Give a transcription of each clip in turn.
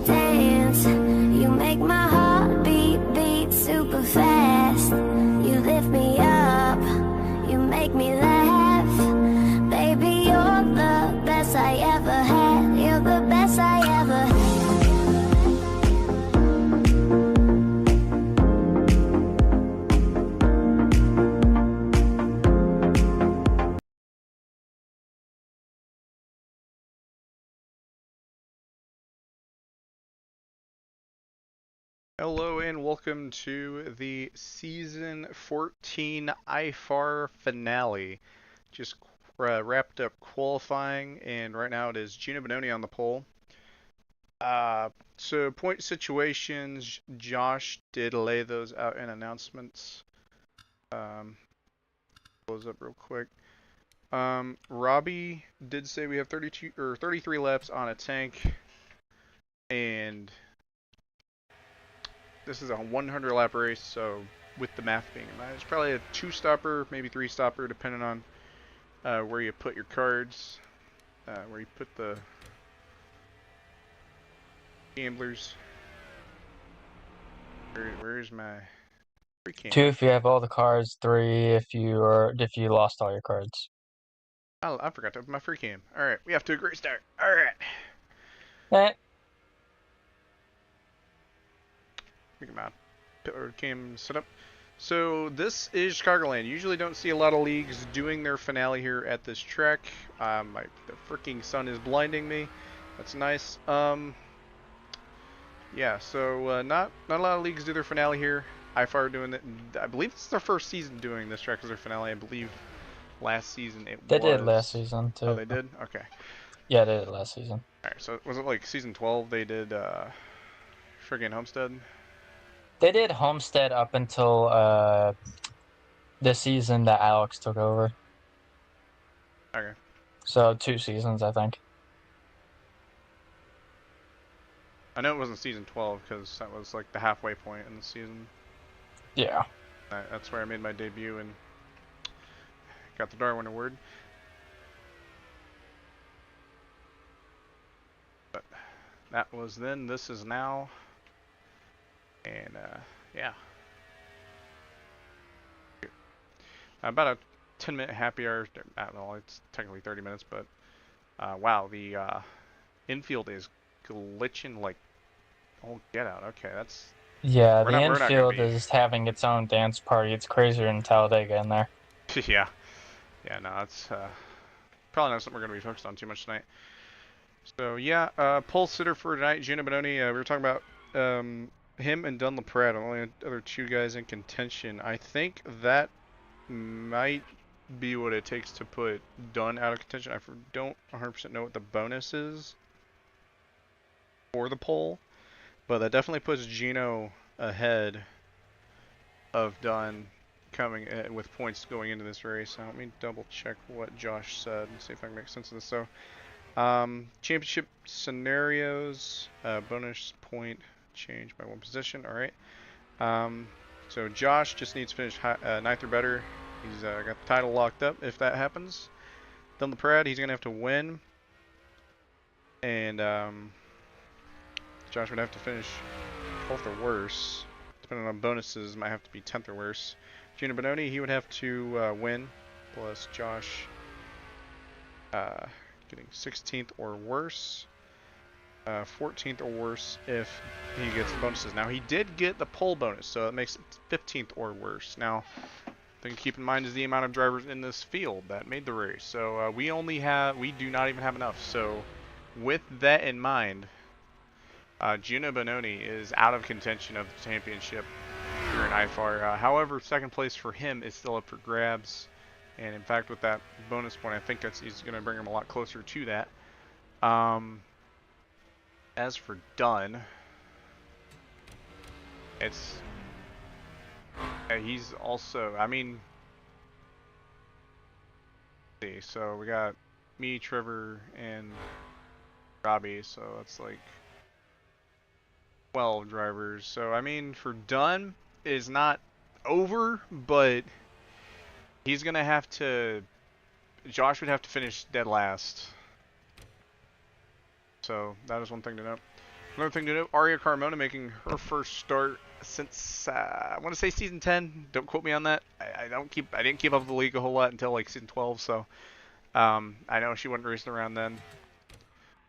dance. You make my heart beat super fast. You lift me up, you make me laugh. Baby, you're the best I ever had. You're the best I ever had. Hello and welcome to the Season 14 IFAR Finale. Just wrapped up qualifying, and right now it is Gino Bononi on the pole. So point situations, Josh did lay those out in announcements. Close up real quick. Robbie did say we have 32 or 33 laps on a tank, and this is a 100 lap race, so with the math being in mind, it's probably a 2-stopper, maybe 3-stopper, depending on where you put your cards, where you put the gamblers. Where's my free cam? 2 if you have all the cards, 3 if you lost all your cards. Oh, I forgot to open my free cam. All right, we have to a great start. All right. Think about cam setup. So this is Chicagoland. Usually don't see a lot of leagues doing their finale here at this track. The freaking sun is blinding me. That's nice. Yeah. So not a lot of leagues do their finale here. IFAR doing it. I believe this is their first season doing this track as their finale. I believe last season They did last season too. Oh, they did. Okay. Yeah, they did last season. All right. So was it like season 12? They did friggin' Homestead. They did Homestead up until the season that Alex took over. Okay. So 2 seasons, I think. I know it wasn't season 12 because that was like the halfway point in the season. Yeah. That's where I made my debut and got the Darwin Award. But that was then, this is now. And yeah. About a 10-minute happy hour. I don't know, it's technically 30 minutes, but wow, the infield is glitching like oh get out. Okay, that's yeah. The infield is having its own dance party. It's crazier than TalhaDevYT in there. Yeah, no, it's probably not something we're gonna be focused on too much tonight. So yeah, pole sitter for tonight, Gino Bononi. We were talking about him and Dunn LaPrade, only other 2 guys in contention. I think that might be what it takes to put Dunn out of contention. I don't 100% know what the bonus is for the pole, but that definitely puts Gino ahead of Dunn coming with points going into this race. Now, let me double check what Josh said and see if I can make sense of this. So, championship scenarios, bonus point change by 1 position. All right. So Josh just needs to finish 9th or better. He's got the title locked up if that happens. Then LaPrade, he's gonna have to win, and Josh would have to finish 12th or worse. Depending on bonuses, might have to be 10th or worse. Gino Bononi, he would have to win, plus Josh getting 16th or worse. 14th or worse if he gets the bonuses. Now he did get the pole bonus, so it makes it 15th or worse. Now, the thing to keep in mind is the amount of drivers in this field that made the race. So we do not even have enough. So with that in mind, Gino Bononi is out of contention of the championship here in IFAR. However, 2nd place for him is still up for grabs. And in fact, with that bonus point, I think he's going to bring him a lot closer to that. As for Dunn, he's also, I mean, let's see, so we got me, Trevor, and Robbie, so it's like 12 drivers. So, I mean, for Dunn, is not over, but he's going to have to, Josh would have to finish dead last. So that is one thing to note. Another thing to note: Aria Carmona making her first start since I want to say season 10. Don't quote me on that. I didn't keep up with the league a whole lot until like season 12. So I know she wasn't racing around then.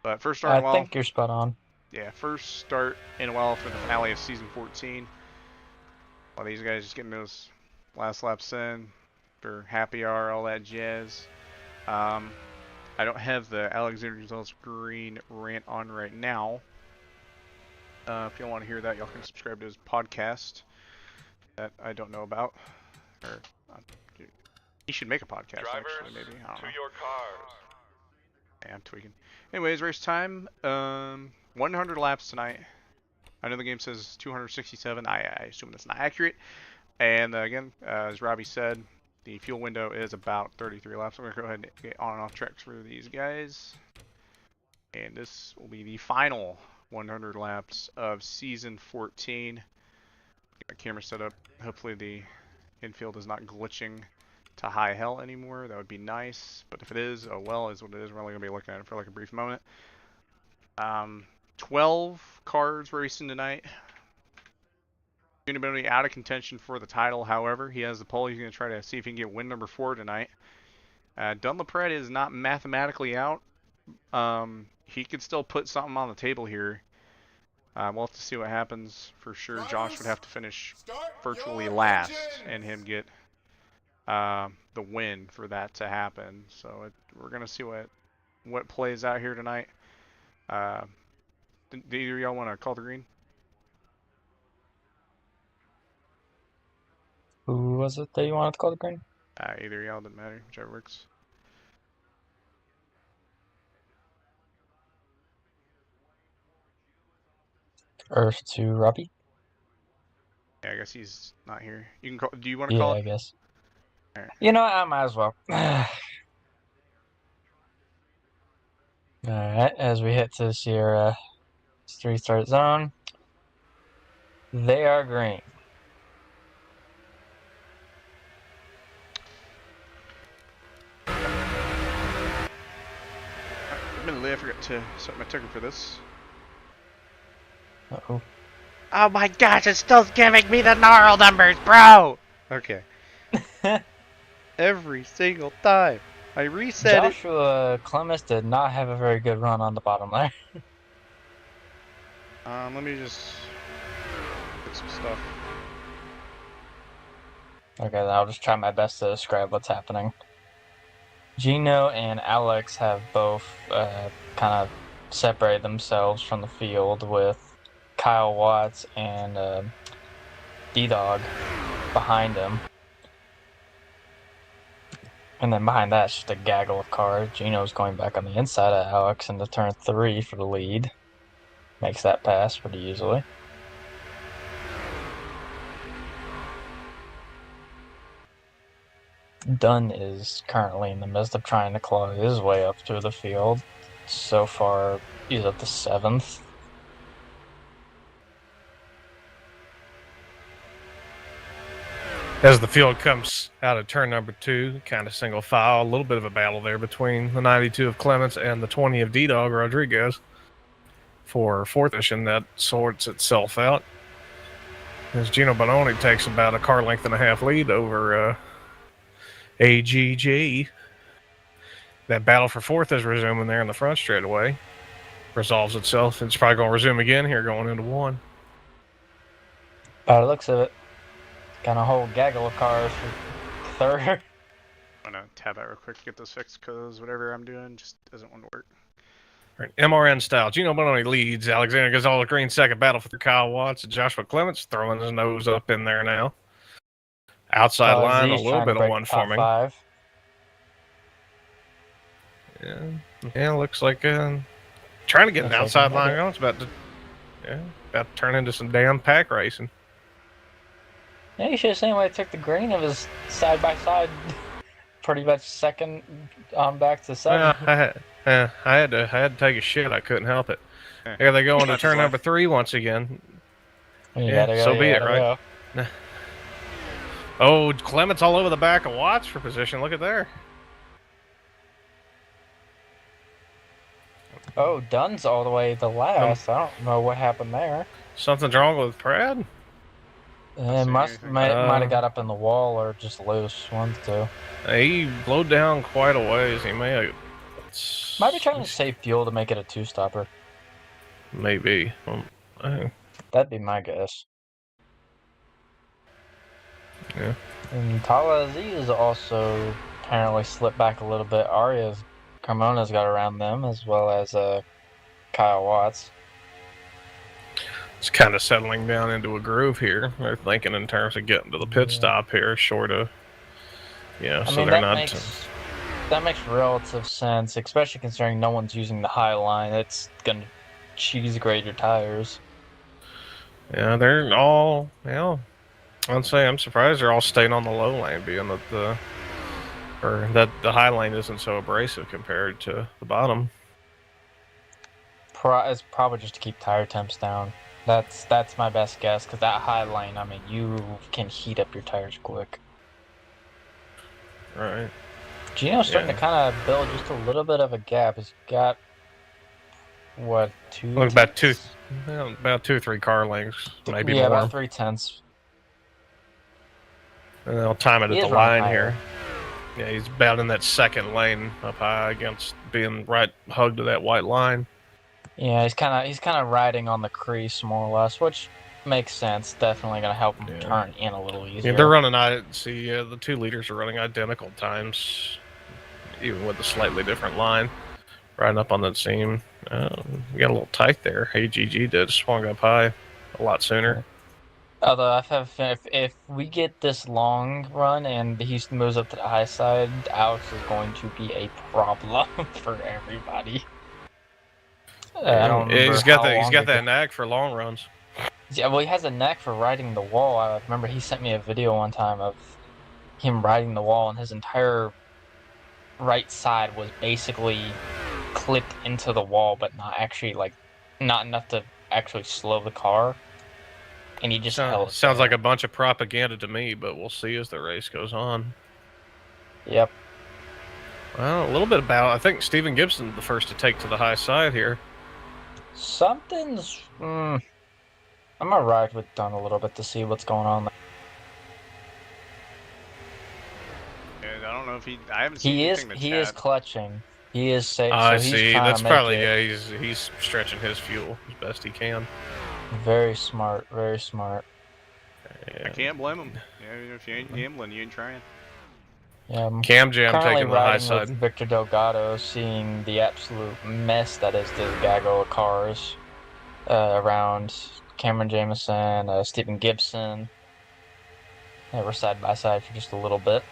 But first start in a while. I think you're spot on. Yeah, first start in a while for the finale of season 14. While these guys just getting those last laps in for happy hour, all that jazz. I don't have the Alexander Gonzalez Greene rant on right now. If y'all want to hear that, y'all can subscribe to his podcast that I don't know about. Or he should make a podcast, actually, maybe. I don't know. Your cars. Yeah, I'm tweaking. Anyways, race time. 100 laps tonight. I know the game says 267. I assume that's not accurate. And again, as Robbie said, the fuel window is about 33 laps. I'm going to go ahead and get on and off tracks for these guys. And this will be the final 100 laps of season 14. Get my camera set up. Hopefully the infield is not glitching to high hell anymore. That would be nice. But if it is, oh well, is what it is. We're only going to be looking at it for like a brief moment. 12 cars racing tonight. Going to be out of contention for the title. However, he has the pole. He's going to try to see if he can get win number 4 tonight. Dunlapred is not mathematically out. He could still put something on the table here. We'll have to see what happens for sure. Josh would have to finish virtually last and him get the win for that to happen. So we're going to see what plays out here tonight. Do either of y'all want to call the green? Who was it that you wanted to call the green? Either of y'all, doesn't matter, whichever works. Earth to Robbie? Yeah, I guess he's not here. You can call. Do you want to call it? Yeah, I guess. Right. You know what? I might as well. Alright, as we hit to this year 3-start zone, they are green. Admittedly, I forgot to set my ticker for this. Uh-oh. Oh my gosh, it's still giving me the gnarl numbers, bro! Okay. Every single time. I reset it. Joshua Clemens did not have a very good run on the bottom there. Let me just fix some stuff. Okay, then I'll just try my best to describe what's happening. Gino and Alex have both kind of separated themselves from the field, with Kyle Watts and D-Dog behind him. And then behind that, it's just a gaggle of cars. Gino's going back on the inside of Alex into turn 3 for the lead. Makes that pass pretty easily. Dunn is currently in the midst of trying to claw his way up to the field. So far, he's at the 7th. As the field comes out of turn number 2, kind of single file, a little bit of a battle there between the 92 of Clements and the 20 of D-Dog Rodriguez for 4th position. That sorts itself out as Gino Bononi takes about a car length and a half lead over AGG. That battle for 4th is resuming there in the front straightaway. Resolves itself. It's probably going to resume again here going into 1. By the looks of it, got a whole gaggle of cars for 3rd. I'm gonna tab out real quick to get this fixed because whatever I'm doing just doesn't want to work. Right, MRN style. Gino Bononi leads. Alexander Gonzalez Greene second. Battle for Kyle Watts. Joshua Clements throwing his nose up in there now. Outside line, a little bit of one forming. 5. Yeah, looks like trying to get an outside line going. It's about to turn into some damn pack racing. Yeah, you should have seen when I took the green. It was side by side, pretty much second on back to 7. I had to take a shit. I couldn't help it. Here they go into turn number 3 once again. So be it, right? Oh, Clements all over the back of Watts for position. Look at there. Oh, Dunn's all the way to last. I don't know what happened there. Something's wrong with Pratt? It see might anything. have got up in the wall or just loose. One of the two. He blowed down quite a ways. He may have... Might be trying to save fuel to make it a two-stopper. Maybe. That'd be my guess. Yeah. And TalhaDevYT also apparently slipped back a little bit. Carmona's got around them, as well as Kyle Watts. It's kind of settling down into a groove here. They're thinking in terms of getting to the pit stop here, short of... Yeah, I so mean, they're not... That makes relative sense, especially considering no one's using the high line. It's going to cheese grade your tires. Yeah, they're all... Well, I'd say I'm surprised they're all staying on the low lane, being that the high lane isn't so abrasive compared to the bottom. It's probably just to keep tire temps down. That's my best guess, because that high lane, I mean, you can heat up your tires quick. Right. Gino's starting to kind of build just a little bit of a gap. He's got, what, about 2 or 3 car lengths, maybe more. Yeah, about 3/10. And they'll time it He at is the running line higher. here. Yeah, he's about in that second lane up high against being right hugged to that white line. Yeah, he's kind of riding on the crease more or less, which makes sense. Definitely going to help him turn in a little easier. Yeah, they're running. The 2 leaders are running identical times, even with a slightly different line. Riding up on that seam. We got a little tight there. AGG did swung up high a lot sooner. Although I have, if we get this long run and he moves up to the high side, Alex is going to be a problem for everybody. I don't remember He's got that knack for long runs. Yeah, well, he has a knack for riding the wall. I remember he sent me a video one time of him riding the wall, and his entire right side was basically clipped into the wall, but not enough to actually slow the car. And he just held it. Sounds like a bunch of propaganda to me, but we'll see as the race goes on. Yep. Well, a little bit about... I think Stephen Gibson's the first to take to the high side here. Something's... I'm gonna ride with Dunn a little bit to see what's going on there. Yeah, I don't know if I haven't seen anything He is clutching. He is safe. I so he's see. trying That's to make probably... it. Yeah, he's stretching his fuel as best he can. Very smart. Very smart. I can't blame him. Yeah, if you ain't gambling, you ain't trying. Yeah, I'm Cam Jam currently taking the high riding side. with Victor Delgado, seeing the absolute mess that is the gaggle of cars around Cameron Jameson, Stephen Gibson. We're side by side for just a little bit.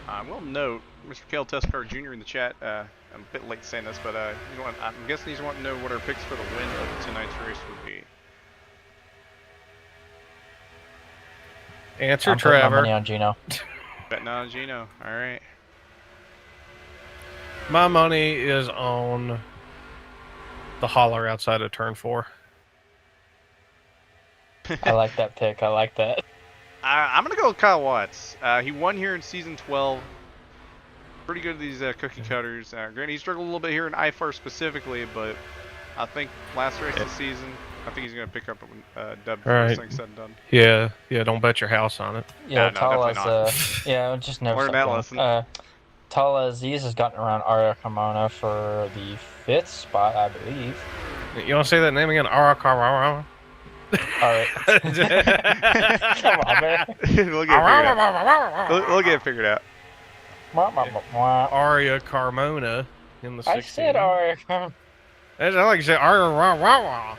I will note, Mr. Kel Teskar Jr. in the chat, I'm a bit late saying this, but I'm guessing he's wanting to know what our picks for the win of tonight's race would be. Answer, I'm putting my Trevor. money on Gino. Betting on Gino. All right. My money is on the holler outside of turn 4. I like that pick. I like that. I'm going to go with Kyle Watts. He won here in Season 12. Pretty good at these cookie cutters. Granted, he struggled a little bit here in IFAR specifically, but I think last race of the season, I think he's going to pick up a dub before this thing's said and done. Yeah, don't bet your house on it. Yeah, no, definitely yeah, just never learn that lesson. TalhaDevYT has gotten around Aria Carmona for the 5th spot, I believe. You want to say that name again? Arakarara. Alright. Come on, man. We'll get it figured out. Aria Carmona in the 16. I said Aria Carmona. I like you say Aria.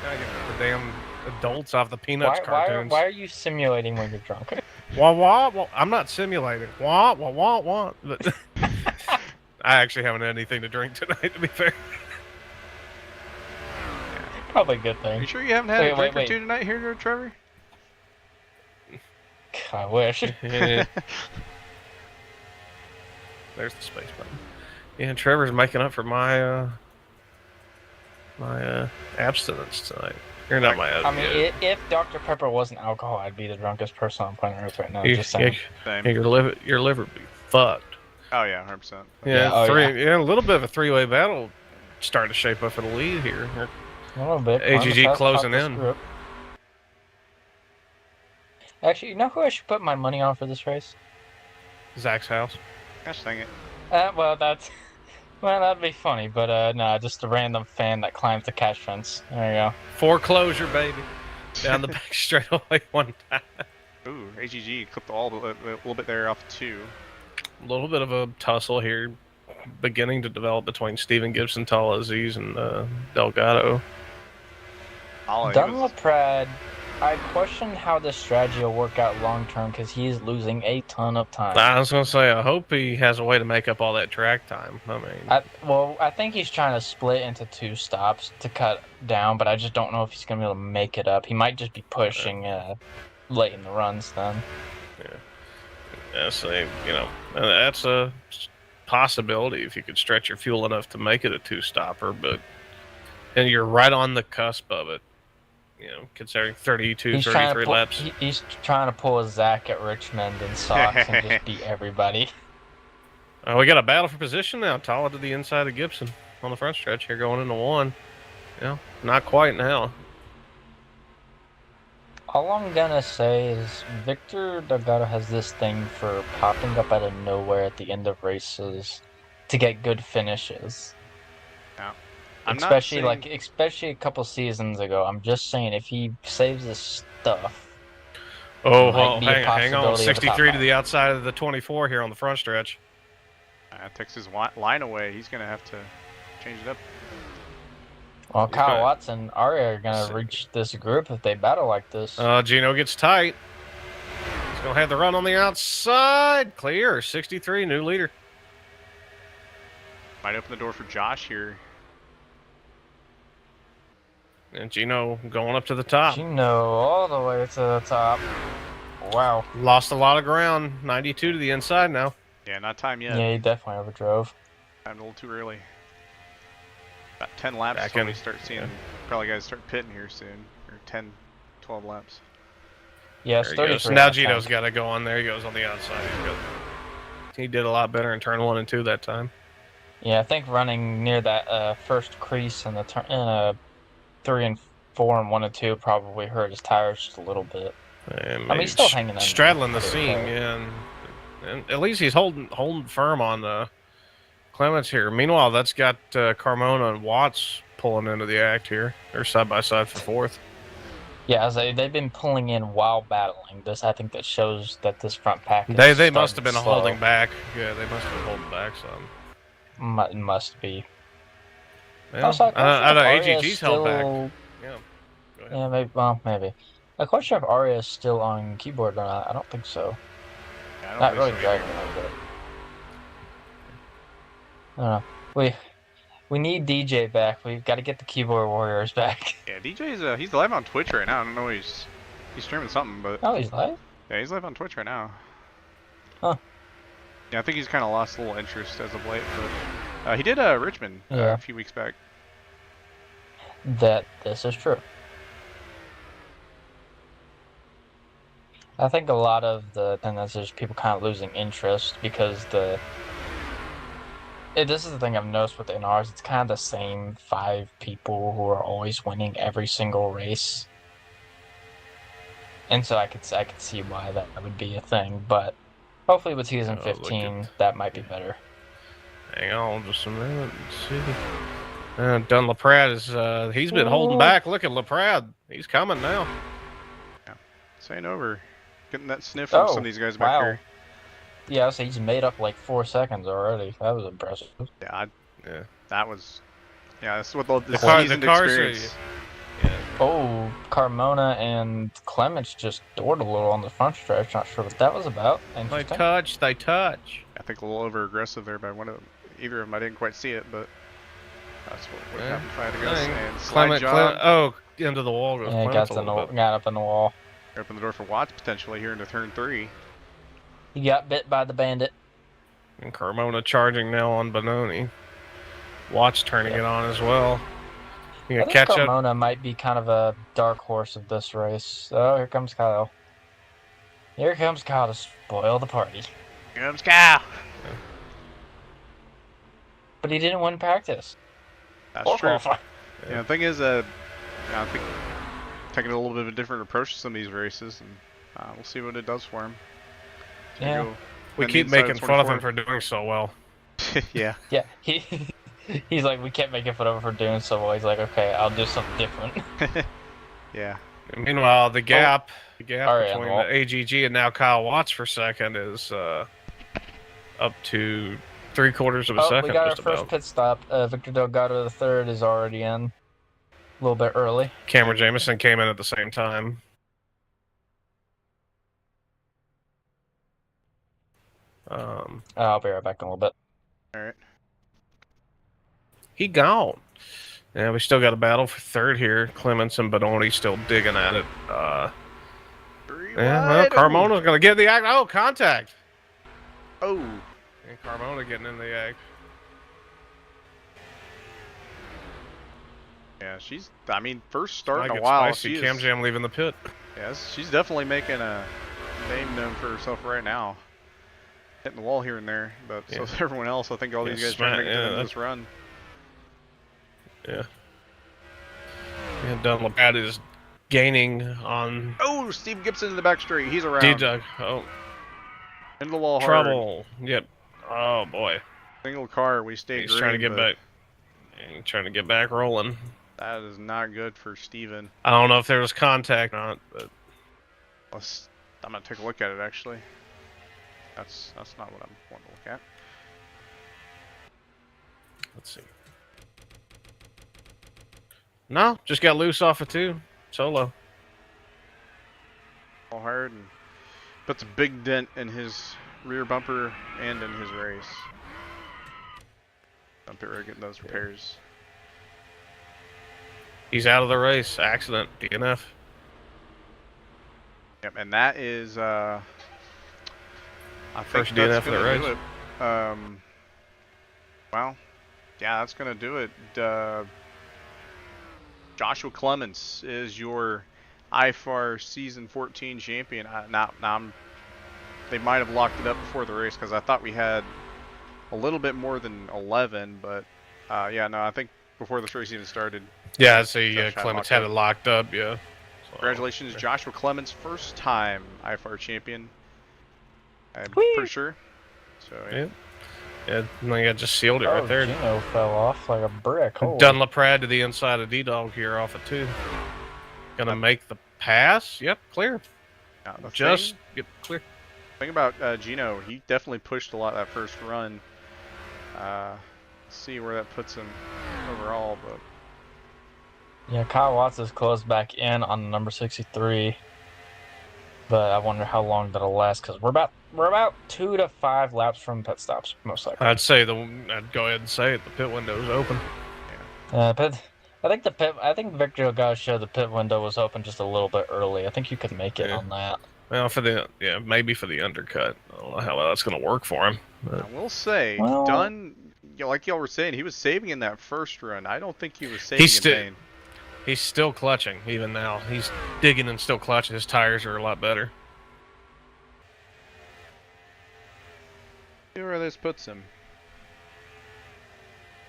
The damn adults off the Peanuts cartoons. Why are you simulating when you're drunk? Wah. I'm not simulating. Wah. But I actually haven't had anything to drink tonight, to be fair. Probably a good thing. Are you sure you haven't had a drink or two tonight here, Trevor? I wish. There's the space button. Yeah, Trevor's making up for my abstinence tonight. You're not my abstinence. I mean, if Dr. Pepper wasn't alcohol, I'd be the drunkest person on planet Earth right now. Just saying. Your liver would be fucked. Oh yeah, 100%. Yeah, Oh, a little bit of a three-way battle starting to shape up for the lead here. A little bit. AGG closing in. Group. Actually, you know who I should put my money on for this race? Zach's house. Gosh dang it. Well, that'd be funny, but no, just a random fan that climbs the cash fence. There you go. Foreclosure, baby. Down the back straightaway one time. Ooh, AGG clipped a little bit there off 2. A little bit of a tussle here, beginning to develop between Stephen Gibson, TalhaDevYT, and Delgado. Dunlaprad, I question how this strategy will work out long term because he's losing a ton of time. I was gonna say, I hope he has a way to make up all that track time. I mean, I think he's trying to split into 2 stops to cut down, but I just don't know if he's gonna be able to make it up. He might just be pushing late in the runs then. Yeah, so, that's a possibility if you could stretch your fuel enough to make it a 2-stopper, and you're right on the cusp of it. Considering 32, 33 laps. He's trying to pull a Zach at Richmond in socks and just beat everybody. We got a battle for position now. Talha to the inside of Gibson on the front stretch here going into 1. Not quite now. All I'm gonna say is Victor Delgado has this thing for popping up out of nowhere at the end of races to get good finishes. Yeah. Especially a couple seasons ago. I'm just saying, if he saves his stuff. Hang on. 63 to the outside of the 24 here on the front stretch. Takes his line away. He's gonna have to change it up. Well, Kyle Watts and Arya are gonna reach this group if they battle like this. Gino gets tight. He's gonna have the run on the outside. Clear. 63, new leader. Might open the door for Josh here. And Gino going up to the top. Gino all the way to the top. Wow. Lost a lot of ground. 92 to the inside now. Yeah, not time yet. Yeah, he definitely overdrove. Timed a little too early. About 10 laps before we start seeing probably guys start pitting here soon. Or 10, 12 laps. Yeah, it's 33. Now Gino's got to go on there. He goes on the outside. He did a lot better in turn 1 and 2 that time. Yeah, I think running near that first crease in the turn 3 and 4 and 1 and 2 probably hurt his tires just a little bit. I mean, he's still hanging in. Straddling the seam, yeah. And at least he's holding firm on the Clements here. Meanwhile, that's got Carmona and Watts pulling into the act here. They're side by side for 4th. Yeah, they've been pulling in while battling. I think that shows that this front pack is They must have been holding back. Yeah, they must have been holding back some. It must be. Yeah. I know AGG's held back. Yeah. Go ahead. Yeah, maybe. Well, maybe. A question if Arya is still on keyboard or not. I don't think so. Yeah, Not really dragging a little bit. I don't know. We need DJ back. We've got to get the keyboard warriors back. Yeah, DJ's he's live on Twitch right now. I don't know, he's streaming something, but Oh, he's live? yeah, he's live on Twitch right now. Huh. Yeah, I think he's kind of lost a little interest as of late, but he did Richmond a few weeks back. This is true. I think a lot of the thing is just people kind of losing interest because this is the thing I've noticed with the NRs. It's kind of the same 5 people who are always winning every single race, and so I could see why that would be a thing. But hopefully with season 15, that might be better. Hang on just a minute. Let's see. Dun LaPrade is he's been holding back. Look at LaPrade. He's coming now. Yeah, this ain't over. Getting that sniff from some of these guys back here. Yeah, so he's made up like 4 seconds already. That was impressive. Yeah, that was. Yeah, that's what the seasoned experience. Oh, Carmona and Clements just doored a little on the front stretch. Not sure what that was about. They touch. I think a little over aggressive there by either of them. I didn't quite see it, but that's what happened. If I had to guess. And Clement, into the wall goes. Yeah, got up in the wall. Open the door for Watts potentially here into turn 3. He got bit by the bandit. And Carmona charging now on Bononi. Watts turning it on as well. I think Carmona might be kind of a dark horse of this race. Oh, here comes Kyle. Here comes Kyle to spoil the party. Here comes Kyle. but he didn't win practice. That's Or true. qualify. Yeah, the thing is, I think taking a little bit of a different approach to some of these races, and we'll see what it does for him. Yeah. We on the keep inside of making fun of him 24. for doing so well. Yeah. Yeah, he's like, we can't make it fun of him for doing so well. He's like, okay, I'll do something different. Yeah. And meanwhile, the gap All right, between well. the AGG and now Kyle Watts for second is up to 3/4 of a Oh, second. we got our just first about. pit stop. Victor Delgado III is already in. A little bit early. Cameron Jamison came in at the same time. I'll be right back in a little bit. All right. He gone. Yeah, we still got a battle for third here. Clements and Bononi still digging at it. Yeah, well, Carmona's going to get the act. Oh, contact. Oh. And Carmona getting in the act. Yeah, she's, I mean, first start Might in a get while. spicy. Cam Jam leaving the pit. Yes, she's definitely making a name known for herself right now. Hitting the wall here and there, but so is everyone else. I think all these guys trying to make it into this run. Yeah. And Dunlap is gaining on. Oh, Steve Gibson in the back straight. He's around. D-Dug. Oh. Into the wall Trouble. hard. Yep. Oh, boy. Single car. We stay He's green, trying to get back. He's trying to get back rolling. That is not good for Steven. I don't know if there was contact or not, but I'm gonna take a look at it actually. That's not what I'm wanting to look at. let's see. No, just got loose off of two. Solo. All hard and puts a big dent in his rear bumper and in his race. I'm getting those repairs. He's out of the race. Accident. DNF. Yep, and that is I think First that's DNF of the gonna race. do it. Well, yeah, that's gonna do it. Joshua Clements is your IFAR Season 14 champion. They might have locked it up before the race because I thought we had a little bit more than 11, but yeah, no, I think before this race even started. Yeah, I see. Josh Clements had it locked up. Yeah. So, Congratulations, Joshua Clements, first time IFAR champion. I'm Whee! pretty sure. So Yeah. Yeah, and then I just sealed it right there. Gino fell off like a brick. Holy. Dunlap to the inside of D-Dog here off of two. Gonna make the pass. Yep, clear. now, the Just get clear. thing about Gino, he definitely pushed a lot that first run. See where that puts him overall, but Yeah, Kyle Watts is closed back in on number 63. But I wonder how long that'll last because we're about 2 to 5 laps from pit stops, most likely. I'd go ahead and say it. The pit window is open. But I think Victor Delgado showed the pit window was open just a little bit early. I think you could make it on that. Well, maybe for the undercut. I don't know how that's gonna work for him. But I will say, Well- Dunn, like y'all were saying, he was saving in that first run. I don't think he was saving in vain. he's still clutching even now. He's digging and still clutching. His tires are a lot better. See where this puts him.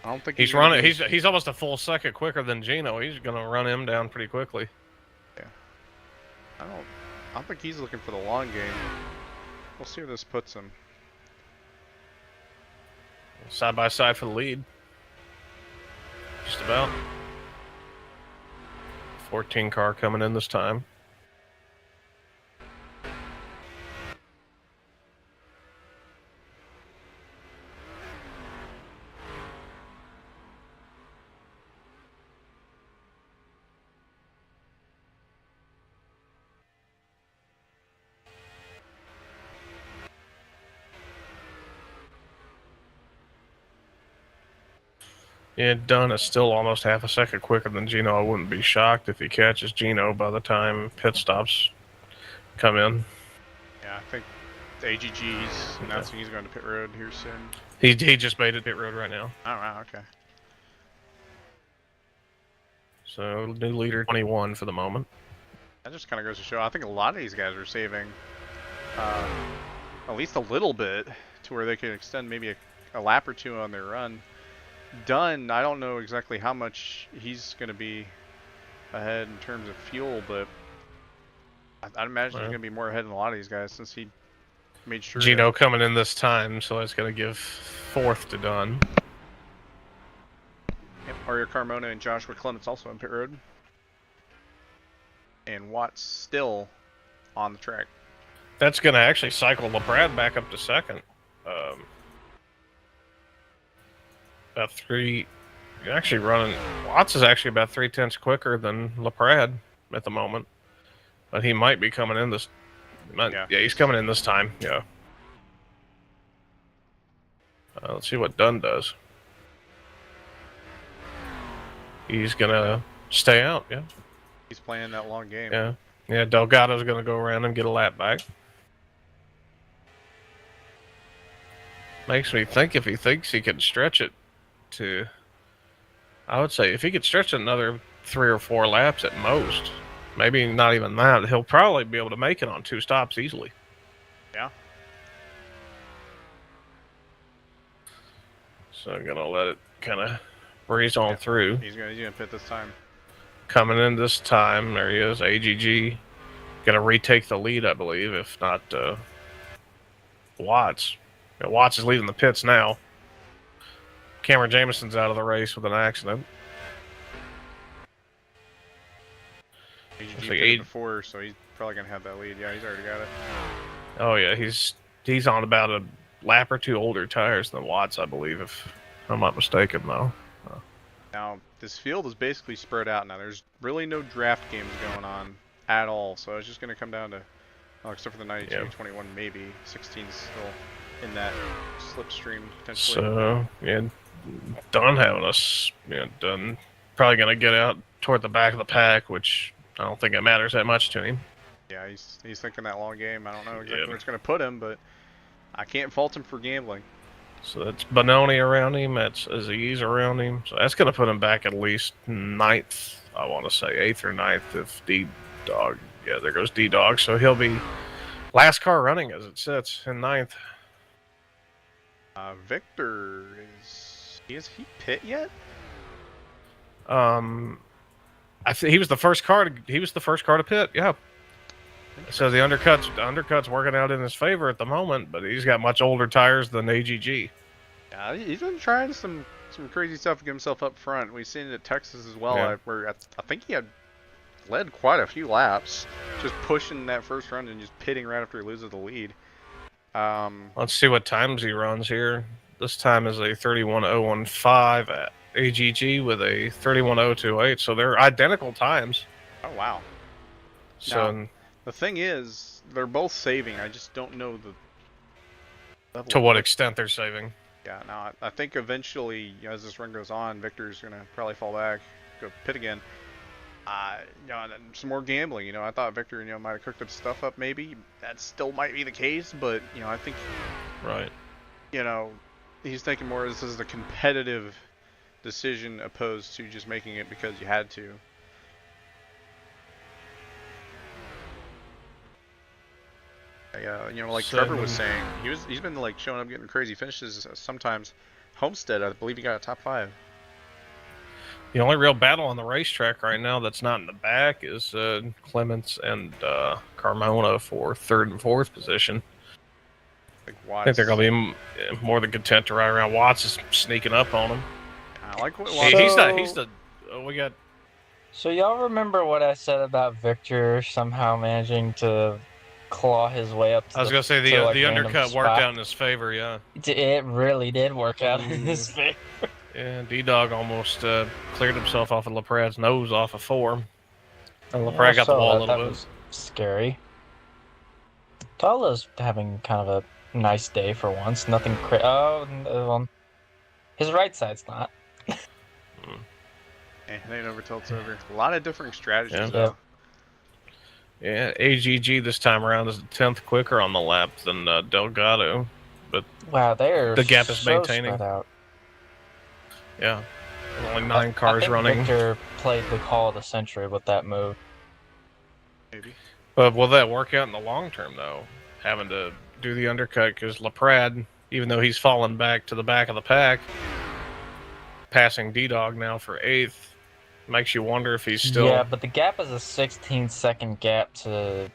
I don't think He's running. He's almost a full second quicker than Gino. He's gonna run him down pretty quickly. I don't think he's looking for the long game. We'll see where this puts him. Side by side for the lead. Just about. 14 car coming in this time. Yeah, Dunn is still almost half a second quicker than Gino. I wouldn't be shocked if he catches Gino by the time pit stops come in. Yeah, I think AGG's announcing he's going to pit road here soon. He just made it pit road right now. Oh, wow, okay. So new leader 21 for the moment. That just kind of goes to show, I think a lot of these guys are saving at least a little bit to where they can extend maybe a lap or two on their run. Dunn, I don't know exactly how much he's going to be ahead in terms of fuel, but I'd imagine he's going to be more ahead than a lot of these guys since he made sure. Gino coming in this time, so that's going to give 4th to Dunn. Yep, Aria Carmona and Joshua Clements also on pit road. And Watts still on the track. That's going to actually cycle LaPrade back up to 2nd. About 3... Actually running... Watts is actually about 3/10 quicker than LaPrade at the moment. But he might be coming in this... Yeah, he's coming in this time. Yeah. Let's see what Dunn does. He's going to stay out, yeah. He's playing that long game. Yeah. Yeah, Delgado's going to go around and get a lap back. Makes me think if he thinks he can stretch it to... I would say if he could stretch it another 3 or 4 laps at most, maybe not even that, he'll probably be able to make it on 2 stops easily. Yeah. So I'm going to let it kind of breeze on through. He's gonna pit this time. Coming in this time, there he is, AGG. Going to retake the lead, I believe, if not Watts. Watts is leaving the pits now. Cameron Jameson's out of the race with an accident. AGG pitted before, so he's probably gonna have that lead. Yeah, he's already got it. Oh yeah, he's on about a lap or 2 older tires than Watts, I believe, if I'm not mistaken, though. Now this field is basically spread out now. There's really no draft games going on at all, so it's just gonna come down to, except for the 92, 21, maybe 16 still in that slipstream potentially. So yeah, Dunn having us, Dunn probably gonna get out toward the back of the pack, which I don't think it matters that much to him. Yeah, he's thinking that long game. I don't know exactly where it's gonna put him, but I can't fault him for gambling. So that's Bononi around him, that's Aziz around him. So that's going to put him back at least 9th, I want to say, 8th or 9th if D-Dog. Yeah, there goes D-Dog. So he'll be last car running as it sits in 9th. Victor, is he pit yet? I think he was the first car to pit, yeah. So the undercut's working out in his favor at the moment, but he's got much older tires than AGG. Yeah, he's been trying some crazy stuff to get himself up front. We've seen it at Texas as well, where I think he had led quite a few laps, just pushing that first run and just pitting right after he loses the lead. Let's see what times he runs here. This time is a 31.015 at AGG with a 31.028, so they're identical times. Oh wow! So. Now, the thing is, they're both saving. I just don't know the level. To what extent they're saving. Yeah, now I think eventually, as this run goes on, Victor's going to probably fall back, go pit again. Some more gambling. I thought Victor, might have cooked stuff up maybe. That still might be the case, but, I think... Right. He's thinking more this is a competitive decision opposed to just making it because you had to. Like Trevor was saying, he's been like showing up getting crazy finishes sometimes. Homestead, I believe he got a top 5. The only real battle on the racetrack right now that's not in the back is Clements and Carmona for 3rd and 4th position. I think they're going to be more than content to ride around. Watts is sneaking up on him. I like what we got. So y'all remember what I said about Victor somehow managing to claw his way up to I was going to say the undercut worked out in his favor, yeah. It really did work out in his favor. Yeah, D-Dog almost cleared himself off of LaPrade's nose off of 4. And LaPrade got the wall a little bit. That was scary. Talha's having kind of a nice day for once. Nothing his right side's not. It ain't over till it's over. A lot of different strategies, though. Yeah, AGG this time around is 10th quicker on the lap than Delgado. But wow, the gap is so maintaining. Spread out. Yeah, only 9 cars I think running. Victor played the call of the century with that move. Maybe. But will that work out in the long term, though? Having to do the undercut because LaPrade, even though he's fallen back to the back of the pack, passing D-Dog now for 8th. Makes you wonder if he's still... Yeah, but the gap is a 16-second gap to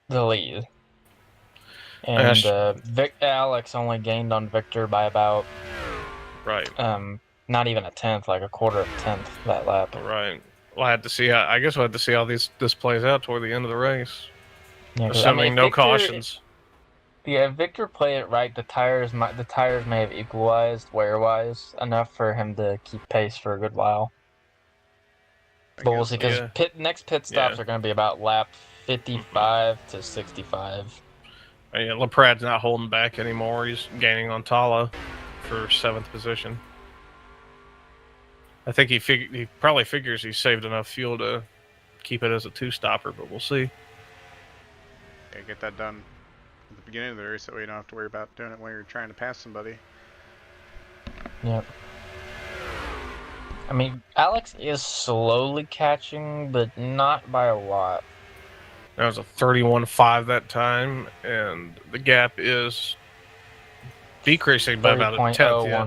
the lead. And Alex only gained on Victor by about... Right. Not even a tenth, like a quarter of a tenth that lap. Right. Well, I guess we'll have to see how this plays out toward the end of the race. Yeah, assuming no cautions. Yeah, if Victor played it right, the tires may have equalized wear-wise enough for him to keep pace for a good while. But we'll see, because next pit stops are going to be about lap 55 to 65. Yeah, LaPrad's not holding back anymore. He's gaining on Talha for 7th position. I think he probably figures he saved enough fuel to keep it as a 2-stopper, but we'll see. Yeah, get that done at the beginning of the race, that way you don't have to worry about doing it when you're trying to pass somebody. Yep. I mean, Alex is slowly catching, but not by a lot. That was a 31.5 that time, and the gap is decreasing by about a tenth. Yeah.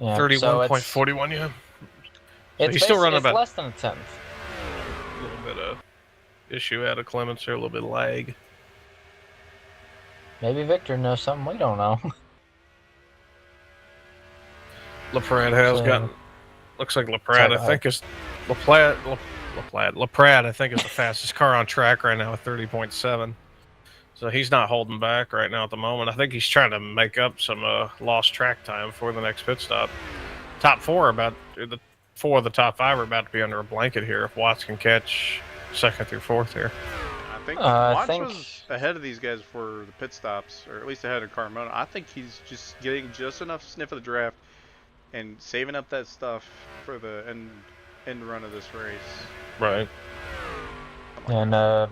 31.41, yeah. So he's still running about less than a tenth. A little bit of issue out of Clements or a little bit of lag. Maybe Victor knows something we don't know. LaPrade has gotten. Looks like LaPrade, I think, is LaPrade, I think, is the fastest car on track right now with 30.7. So he's not holding back right now at the moment. I think he's trying to make up some lost track time for the next pit stop. Top 4 about the 4 of the top 5 are about to be under a blanket here if Watts can catch 2nd through 4th here. I think Watts was ahead of these guys for the pit stops, or at least ahead of Carmona. I think he's just getting just enough sniff of the draft and saving up that stuff for the end run of this race. Right. And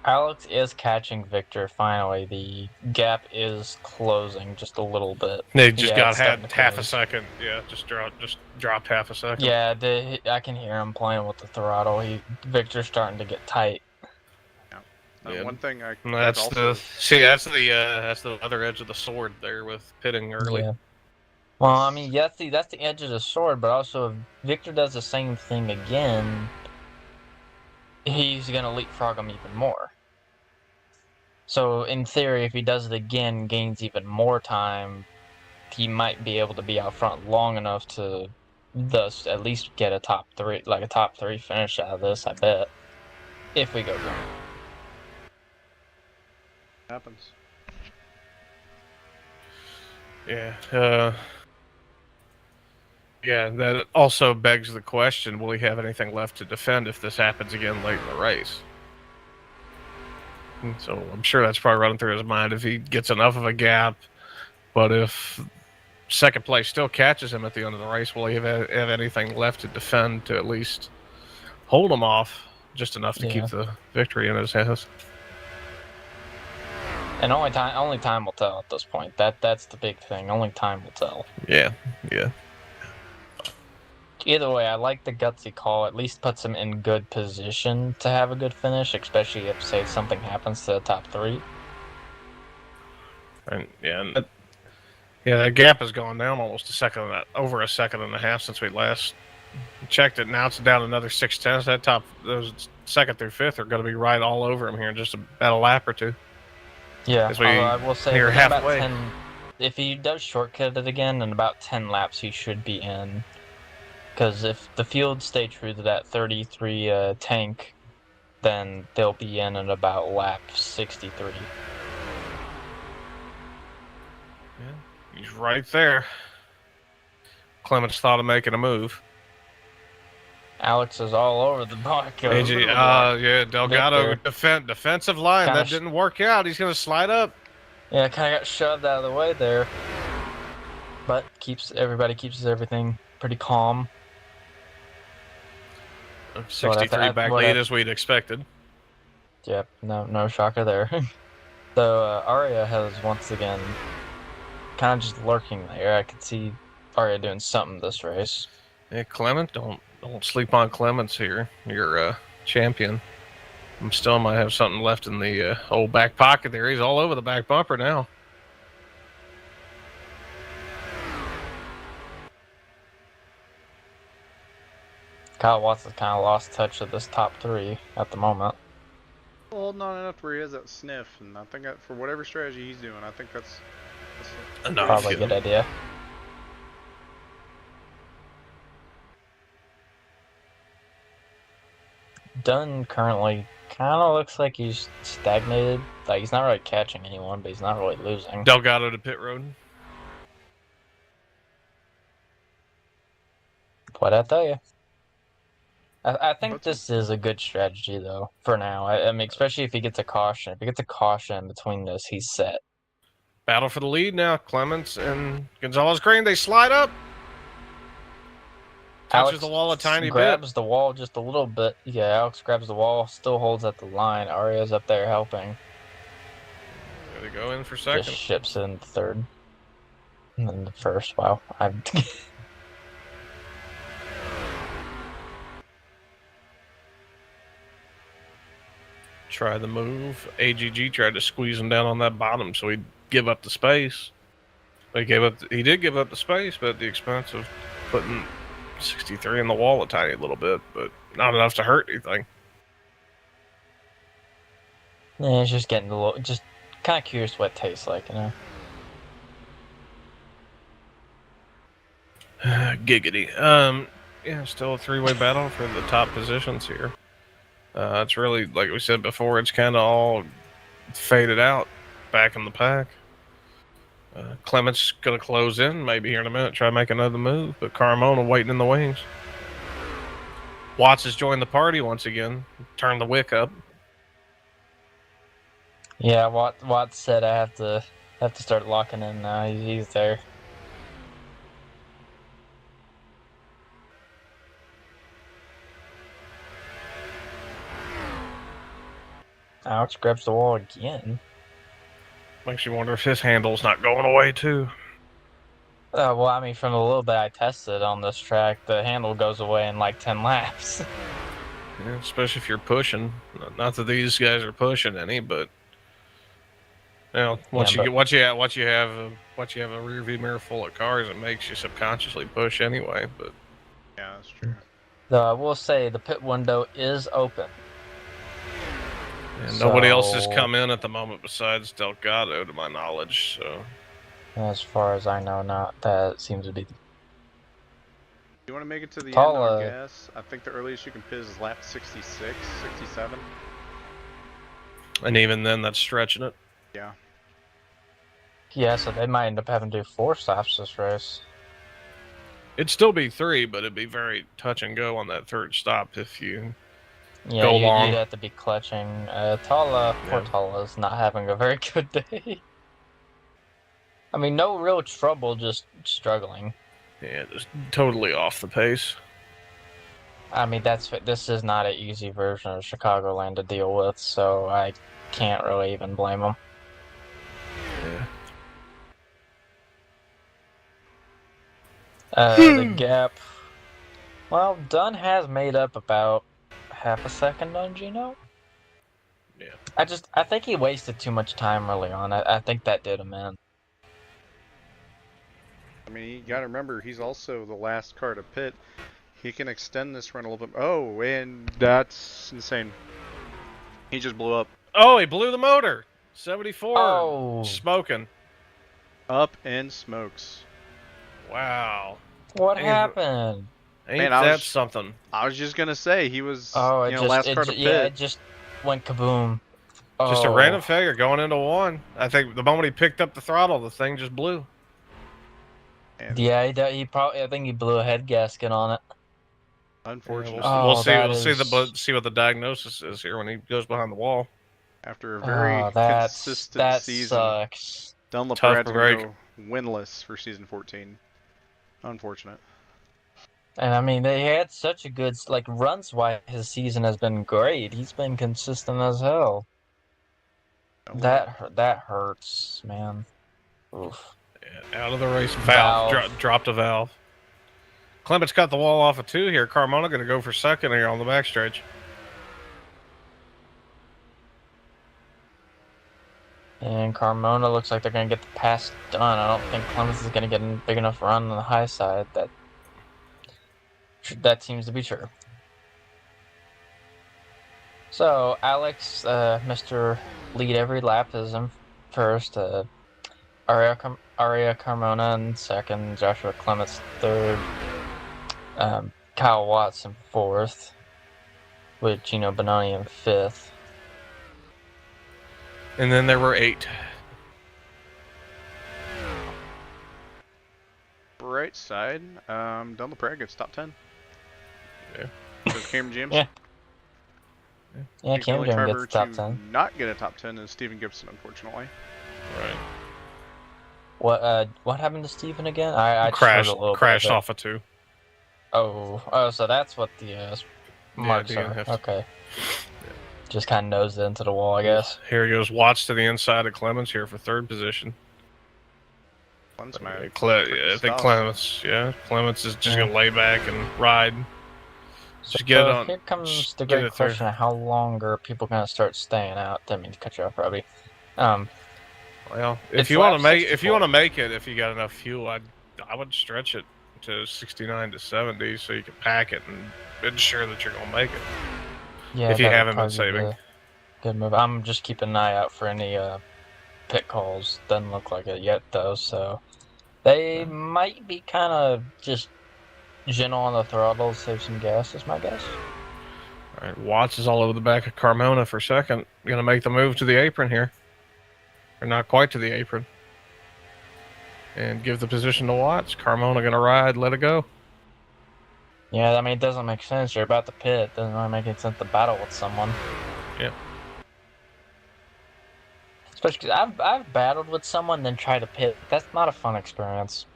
Alex is catching Victor finally. The gap is closing just a little bit. They just got half a second. Yeah, just dropped half a second. Yeah, I can hear him playing with the throttle. Victor's starting to get tight. Yeah. One thing that's the other edge of the sword there with pitting early. Yeah. Well, I mean, that's the edge of the sword, but also if Victor does the same thing again, he's going to leapfrog him even more. So, in theory, if he does it again, gains even more time, he might be able to be out front long enough to thus at least get a top 3 finish out of this, I bet. If we go green. Happens. Yeah, yeah, that also begs the question, will he have anything left to defend if this happens again late in the race? So I'm sure that's probably running through his mind if he gets enough of a gap. But if 2nd place still catches him at the end of the race, will he have anything left to defend to at least hold him off just enough to keep the victory in his hands? And only time will tell at this point. That's the big thing. Only time will tell. Yeah. Either way, I like the gutsy call. At least puts him in good position to have a good finish, especially if, say, something happens to the top 3. And that gap has gone down almost over a second and a half since we last checked it. Now it's down another 6/10. Those 2nd through 5th are going to be right all over him here in just about a lap or 2. Yeah, I will say near halfway. About 10, if he does shortcut it again, in about 10 laps he should be in. Because if the field stay true to that 33 tank, then they'll be in at about lap 63. Yeah, he's right there. Clements thought of making a move. Alex is all over the block. Delgado defensive line. That didn't work out. He's going to slide up. Yeah, kind of got shoved out of the way there. But everybody keeps everything pretty calm. 63 back lead as we'd expected. Yep, no shocker there. So Arya has once again kind of just lurking there. I could see Arya doing something this race. Yeah, Clement, don't sleep on Clements here. You're a champion. Still might have something left in the old back pocket there. He's all over the back bumper now. Kyle Watts has kind of lost touch of this top 3 at the moment. Holding on enough where he has that sniff, and I think that for whatever strategy he's doing, I think that's Probably a good idea. Dunn currently kind of looks like he's stagnated. Like, he's not really catching anyone, but he's not really losing. Delgado to pit road. What'd I tell you? I think this is a good strategy, though, for now. I mean, especially if he gets a caution. If he gets a caution between this, he's set. Battle for the lead now. Clements and Gonzalez Greene, they slide up. Touches Alex the wall a tiny grabs bit. the wall just a little bit. Yeah, Alex grabs the wall, still holds at the line. Aria's up there helping. There they go in for second. Just ships in third. And then the first. Wow. Try the move. AGG tried to squeeze him down on that bottom so he'd give up the space. He did give up the space, but at the expense of putting 63 in the wall a tiny little bit, but not enough to hurt anything. Yeah, it's just getting a little, just kind of curious what it tastes like, you know? Giggity. Yeah, still a 3-way battle for the top positions here. It's really, like we said before, it's kind of all faded out back in the pack. Clements going to close in, maybe here in a minute, try to make another move, but Carmona waiting in the wings. Watts has joined the party once again, turned the wick up. Yeah, Watts said I have to start locking in now. He's there. Alex grabs the wall again. Makes you wonder if his handle's not going away too. Well, I mean, from the little bit I tested on this track, the handle goes away in like 10 laps. Yeah, especially if you're pushing. Not that these guys are pushing any, but you know, once you have a rear view mirror full of cars, it makes you subconsciously push anyway. But yeah, that's true. Though I will say the pit window is open. and nobody else has come in at the moment besides Delgado, to my knowledge. So, as far as I know, not that seems to be. You want to make it to the end Talha, on gas? I think the earliest you can pit is lap 66, 67. and even then, that's stretching it. Yeah. Yeah, so they might end up having to do 4 stops this race. It'd still be 3, but it'd be very touch and go on that third stop if you Yeah, go long. you'd have to be clutching. Poor Talha's not having a very good day. I mean, no real trouble, just struggling. Yeah, just totally off the pace. I mean, this is not an easy version of Chicagoland to deal with, so I can't really even blame them. Yeah. The gap. Well, Dunn has made up about half a second on Gino. Yeah. I think he wasted too much time early on. I think that did him in. I mean, you got to remember, he's also the last car to pit. He can extend this run a little bit. Oh, and that's insane. He just blew up. Oh, he blew the motor. 74. Oh. Smoking. Up in smokes. Wow. What happened? Ain't Man, that something? I was just going to say, he was Last car to pit. Yeah, it just went kaboom. Just a random failure going into one. I think the moment he picked up the throttle, the thing just blew. And Yeah, he probably. I think he blew a head gasket on it. unfortunately, We'll see what the diagnosis is here when he goes behind the wall. after a very consistent that season, sucks. Don Tough LaPrad's break. going to go winless for season 14. Unfortunate. And I mean, they had such a good runs-wise. His season has been great. He's been consistent as hell. That hurts, man. Oof. Yeah, out of the race. Valve. Dropped a valve. Clements cut the wall off of 2 here. Carmona going to go for second here on the backstretch. And Carmona looks like they're going to get the pass done. I don't think Clements is going to get a big enough run on the high side. That seems to be true. So Alex, Mr. Lead every lap is in first. Aria Carmona in second. Joshua Clements third. Kyle Watts in fourth. With Gino Bononi in fifth. And then there were 8. Bright side, Don LaPrade gets top 10. Yeah. So Cameron James. Yeah. I Yeah, think the only Cameron driver gets top to 10. not get a top 10 is Stephen Gibson, unfortunately. Right. What happened to Steven again? I just heard a little crashed bit of it. off a 2. Oh, so that's what the marks are. Okay. Just kind of nosed into the wall, I guess. Here goes Watts to the inside of Clements here for 3rd position. Clements I might think Clements is just gonna lay back and ride. Just get it on. Here comes the great question of how long are people gonna start staying out? Didn't mean to cut you off, Robbie. Well, if you want to make it, if you got enough fuel, I would stretch it to 69 to 70 so you can pack it and ensure that you're gonna make it. Yeah, if you haven't been saving. Good move. I'm just keeping an eye out for any pit calls. Doesn't look like it yet though, so they might be kind of just gentle on the throttle, save some gas. Is my guess. All right, Watts is all over the back of Carmona for second. Gonna make the move to the apron here. Or not quite to the apron. And give the position to Watts. Carmona gonna ride, let it go. Yeah, I mean, it doesn't make sense. You're about to pit. Doesn't really make any sense to battle with someone. Yep. Especially because I've battled with someone then tried to pit. That's not a fun experience.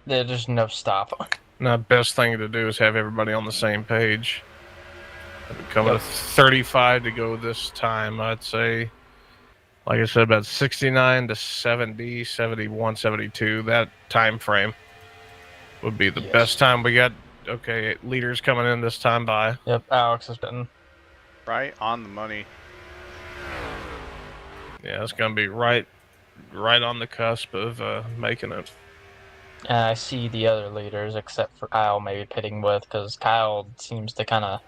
There's no stop. Now, best thing to do is have everybody on the same page. Coming to 35 to go this time, I'd say. Like I said, about 69 to 70, 71, 72. That time frame would be the best time. We got, okay, leaders coming in this time by. Yep, Alex has been right on the money. Yeah, it's going to be right on the cusp of making it. And I see the other leaders, except for Kyle, maybe pitting with, because Kyle seems to kind of.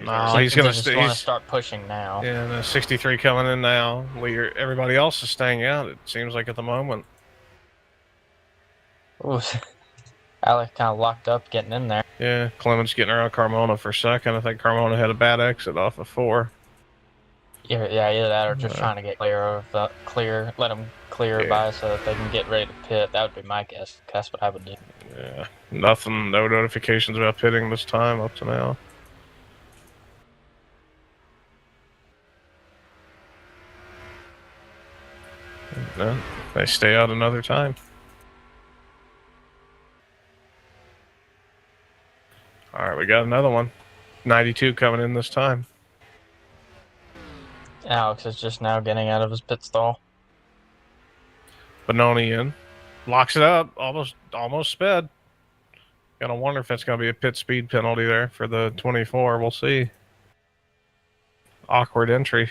No, he's going to start pushing now. Yeah, and 63 coming in now. Everybody else is staying out, it seems like, at the moment. Ooh, Alex kind of locked up getting in there. Yeah, Clements getting around Carmona for second. I think Carmona had a bad exit off of 4. Yeah, either that or just trying to get let them clear by so that they can get ready to pit. That would be my guess. That's what I would do. Yeah, no notifications about pitting this time up to now. No, they stay out another time. All right, we got another one. 92 coming in this time. Alex is just now getting out of his pit stall. Bononi in. Locks it up. Almost sped. Gotta wonder if that's gonna be a pit speed penalty there for the 24. We'll see. Awkward entry.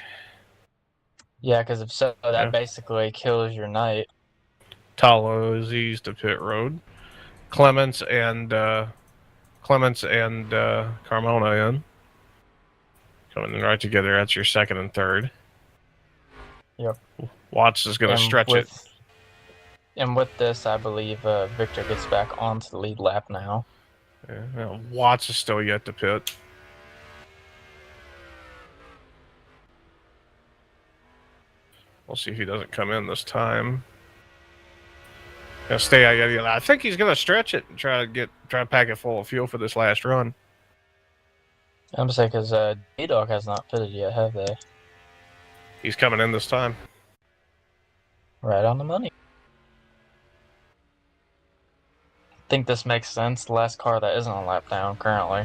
Yeah, because if so, that basically kills your night. TalhaDevYT to pit road. Clements and Carmona in. Coming in right together. That's your second and third. Yep. Watts is going to stretch it. And with this, I believe Victor gets back onto the lead lap now. Yeah, Watts is still yet to pit. We'll see if he doesn't come in this time. Gonna stay out. I think he's gonna stretch it and try to pack it full of fuel for this last run. I'm saying because D-Dog has not pitted yet, have they? He's coming in this time. Right on the money. I think this makes sense. The last car that isn't on lap down currently.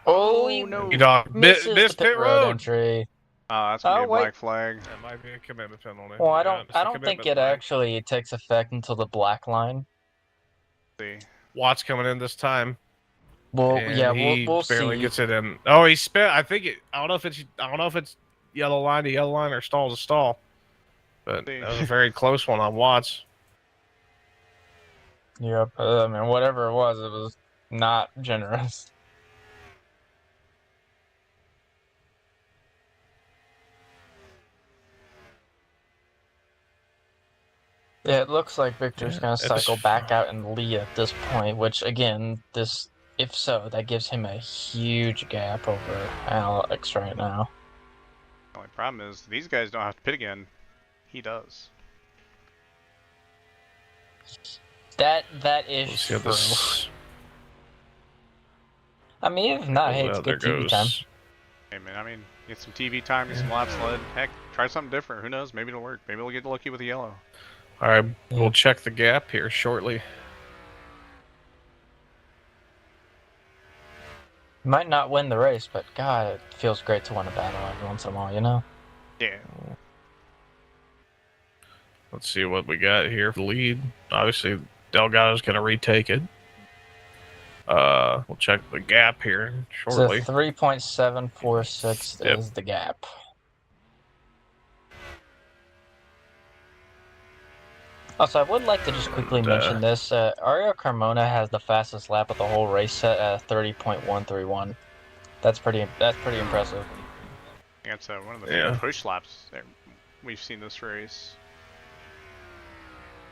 Oh no! D-Dog missed pit road entry. That's gonna be a black flag. That might be a commitment penalty. Well, I don't think it actually takes effect until the black line. See. Watts coming in this time. Well, and yeah, he we'll barely see. gets it in. Oh, he spit. I don't know if it's yellow line to yellow line or stall to stall. But that was a very close one on Watts. Yep. I mean, whatever it was not generous. Yeah, it looks like Victor's gonna it's- cycle back out and lead at this point, which again, if so, that gives him a huge gap over Alex right now. The only problem is these guys don't have to pit again. He does. That Let's is see how true. this. I mean, if not, hey, it's There good TV time. goes. Hey man, I mean, get some TV time, get some laps led. Heck, try something different. Who knows? Maybe it'll work. Maybe we'll get lucky with the yellow. All right, Yeah. we'll check the gap here shortly. Might not win the race, but God, it feels great to win a battle every once in a while, you know? Yeah. Let's see what we got here for the lead. Obviously, Delgado's going to retake it. We'll check the gap here shortly. So 3.746 Yep. is the gap. Also, I would like to just quickly mention this. Ariel Carmona has the fastest lap of the whole race set at 30.131. That's pretty impressive. I think that's one of the few push laps that we've seen this race.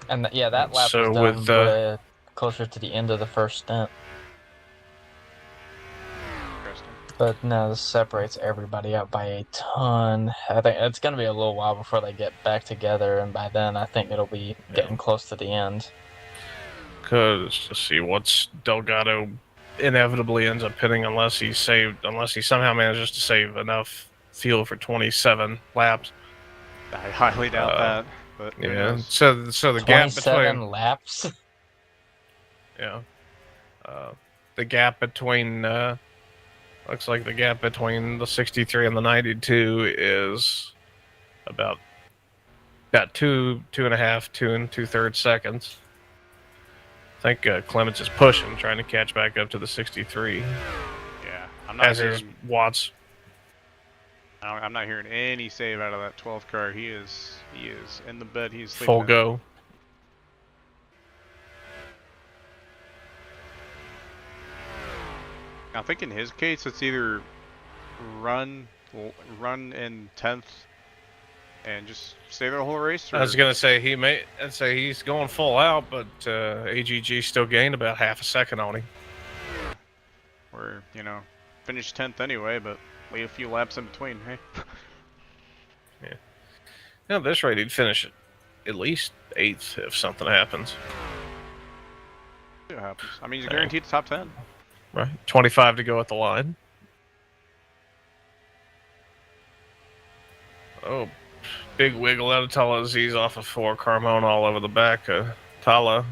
And yeah, that lap So was done closer to the end of the first stint. Interesting. But no, this separates everybody out by a ton. I think it's going to be a little while before they get back together, and by then I think it'll be getting close to the end. Because, let's see, what's Delgado inevitably ends up pitting unless he somehow manages to save enough fuel for 27 laps. I highly doubt that. But who knows? So the gap 27 between laps? the gap between looks like the gap between the 63 and the 92 is about 2.5, 2 2/3 seconds. I think Clements is pushing, trying to catch back up to the 63. Yeah, I'm not As is hearing. Watts. I'm not hearing any save out of that 12th car. He is in the bed. He's sleeping Full in. go. I think in his case, it's either run in 10th and just stay there the whole race. Or... I was gonna say I'd say he's going full out, but AGG still gained about half a second on him. Or finish 10th anyway, but leave a few laps in between. Hey. At this rate, he'd finish at least 8th if something happens. See what happens. I mean, he's guaranteed the top 10. Right, 25 to go at the line. Oh, big wiggle out of TalhaDevYT off of 4. Carmona all over the back. Talha,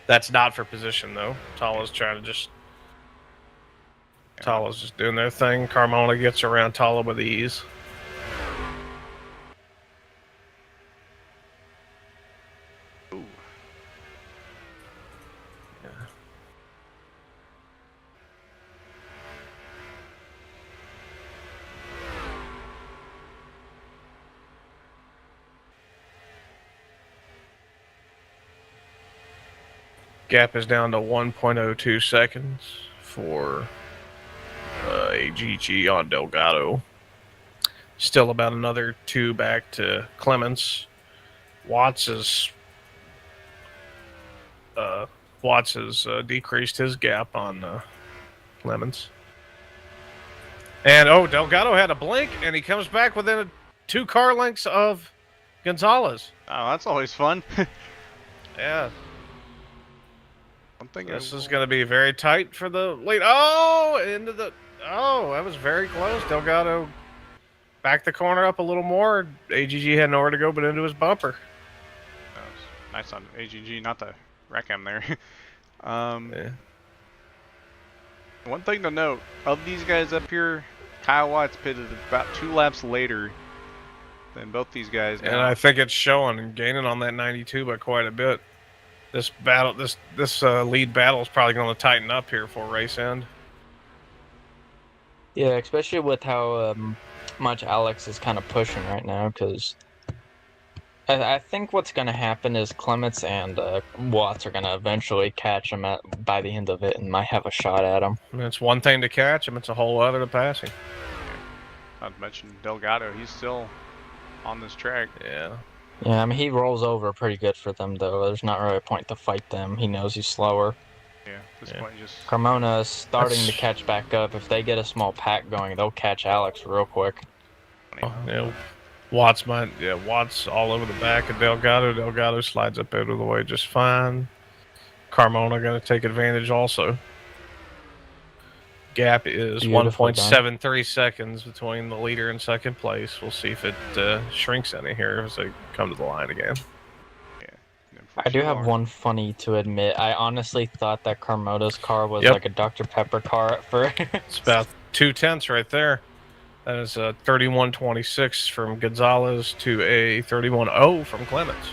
that's not for position though. Talha's just doing their thing. Carmona gets around Talha with ease. Ooh. Gap is down to 1.02 seconds for AGG on Delgado. Still about another 2 back to Clements. Watts has decreased his gap on Clements. And Delgado had a blink, and he comes back within 2 car lengths of Gonzalez. Oh, that's always fun. Yeah. I'm thinking This is going to be very tight for the lead. Oh, that was very close. Delgado backed the corner up a little more. AGG had nowhere to go but into his bumper. That was nice on AGG, not to wreck him there. Yeah. One thing to note, of these guys up here, Kyle Watts pitted about 2 laps later than both these guys. And I think it's showing and gaining on that 92 by quite a bit. This battle, this lead battle is probably going to tighten up here for race end. Yeah, especially with how much Alex is kind of pushing right now, because I think what's going to happen is Clements and Watts are going to eventually catch him by the end of it and might have a shot at him. I mean, it's one thing to catch him, it's a whole other to pass him. Not to mention Delgado, he's still on this track. Yeah. Yeah, I mean, he rolls over pretty good for them, though. There's not really a point to fight them. He knows he's slower. Yeah, at this point, just... Carmona is starting to catch back up. If they get a small pack going, they'll catch Alex real quick. Yeah, Watts all over the back of Delgado. Delgado slides up out of the way just fine. Carmona going to take advantage also. Gap is 1.73 seconds between the leader and second place. We'll see if it shrinks any here as they come to the line again. I do have one funny to admit. I honestly thought that Carmona's car was like a Dr. Pepper car at first. It's about 2/10 right there. That is a 31.26 from Gonzalez to a 31.0 from Clements.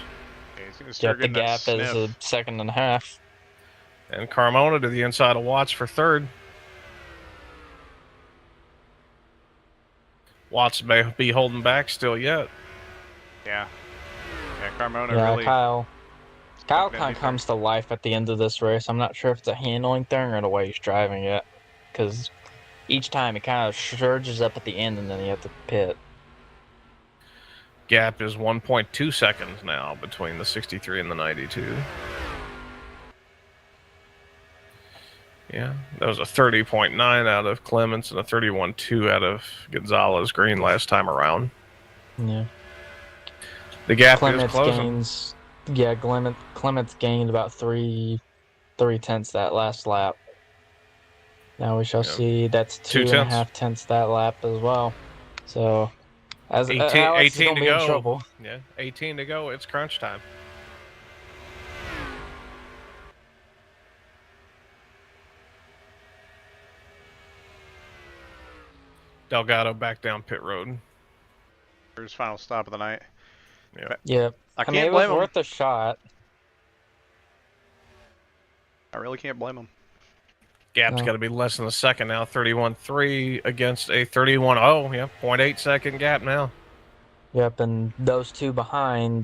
Yep, the gap is a second and a half. And Carmona to the inside of Watts for third. Watts may be holding back still yet. Yeah, Carmona really... Kyle kind of comes to life at the end of this race. I'm not sure if it's a handling thing or the way he's driving it. Because each time it kind of surges up at the end and then you have to pit. Gap is 1.2 seconds now between the 63 and the 92. Yeah, that was a 30.9 out of Clements and a 31.2 out of Gonzalez Greene last time around. Yeah. The gap Clements is closing. Clements gained about 3/10 that last lap. Now we shall see that's 2.5 tenths that lap as well. So, as 18 to be go. In trouble. Yeah, 18 to go. It's crunch time. Delgado back down pit road. His final stop of the night. Yeah. I mean, it was worth a shot. I really can't blame him. Gap's got to be less than a second now. 31.3 against a 31.0. Yeah, 0.8 second gap now. Yep, and those two behind,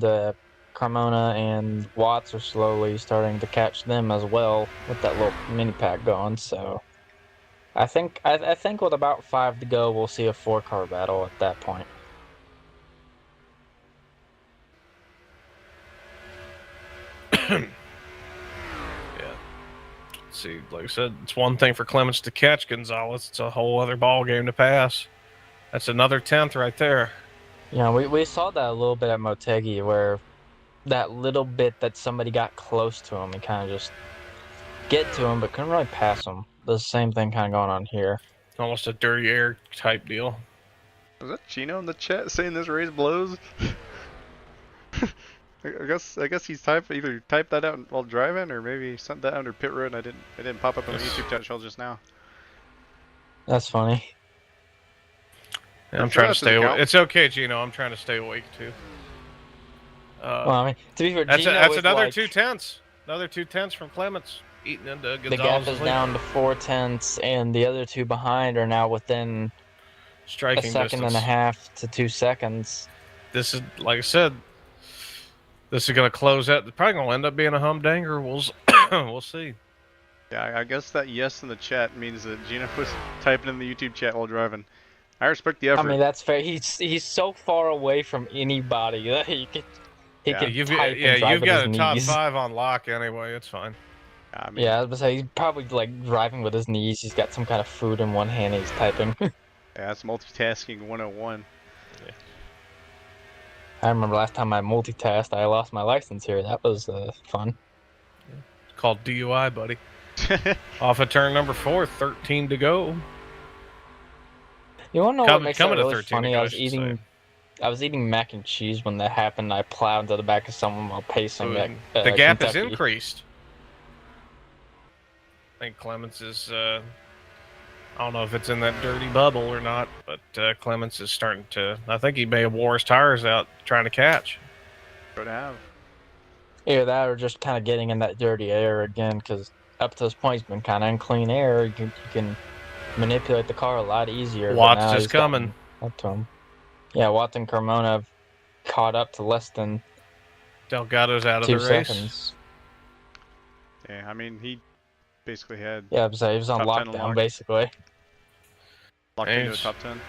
Carmona and Watts are slowly starting to catch them as well with that little mini pack going. So, I think with about 5 to go, we'll see a 4-car battle at that point. See, like I said, it's one thing for Clements to catch Gonzalez. It's a whole other ball game to pass. That's another 10th right there. Yeah, we saw that a little bit at Motegi, where that little bit that somebody got close to him and kind of just get to him, but couldn't really pass him. The same thing kind of going on here. Almost a dirty air type deal. Was that Chino in the chat saying this race blows? I guess he's either typed that out while driving, or maybe sent that under pit road. And it didn't pop up on the YouTube chat show just now. That's funny. Yeah, I'm trying to stay awake. It's okay, Gino. I'm trying to stay awake too. Well, I mean, to be fair, that's another 2/10. Another 2/10 from Clements eating into Gonzalez. The gap is down to 4/10, and the other two behind are now within striking a second distance. and a half to 2 seconds. This is, like I said, this is going to close out. It's probably going to end up being a humdinger. We'll see. Yeah, I guess that yes in the chat means that Gino was typing in the YouTube chat while driving. I respect the effort. I mean, that's fair. He's so far away from anybody that he can you've type and drive you've with got his a top knees. 5 on lock anyway. It's fine. I mean, Yeah, I was gonna say he's probably like driving with his knees. He's got some kind of food in one hand and he's typing. yeah, that's multitasking 101. Yeah. I remember last time I multitasked, I lost my license here. That was fun. It's called DUI, buddy. Off of turn number 4, 13 to go. You wanna know what makes it really funny? Go, I was eating mac and cheese when that happened. I plowed into the back of someone while pacing back. The gap has Kentucky. increased. I think Clements is, I don't know if it's in that dirty bubble or not, but Clements is starting to, I think he may have wore his tires out trying to catch. Go to have. Either that or just kind of getting in that dirty air again, because up to this point he's been kind of in clean air. You can manipulate the car a lot easier. Watts is coming. Up to him. Yeah, Watts and Carmona have caught up to less than Delgado's out of 2 the race. seconds. Yeah, I mean, he basically had... Yeah, so he was on lockdown, basically. Locked into a top 10.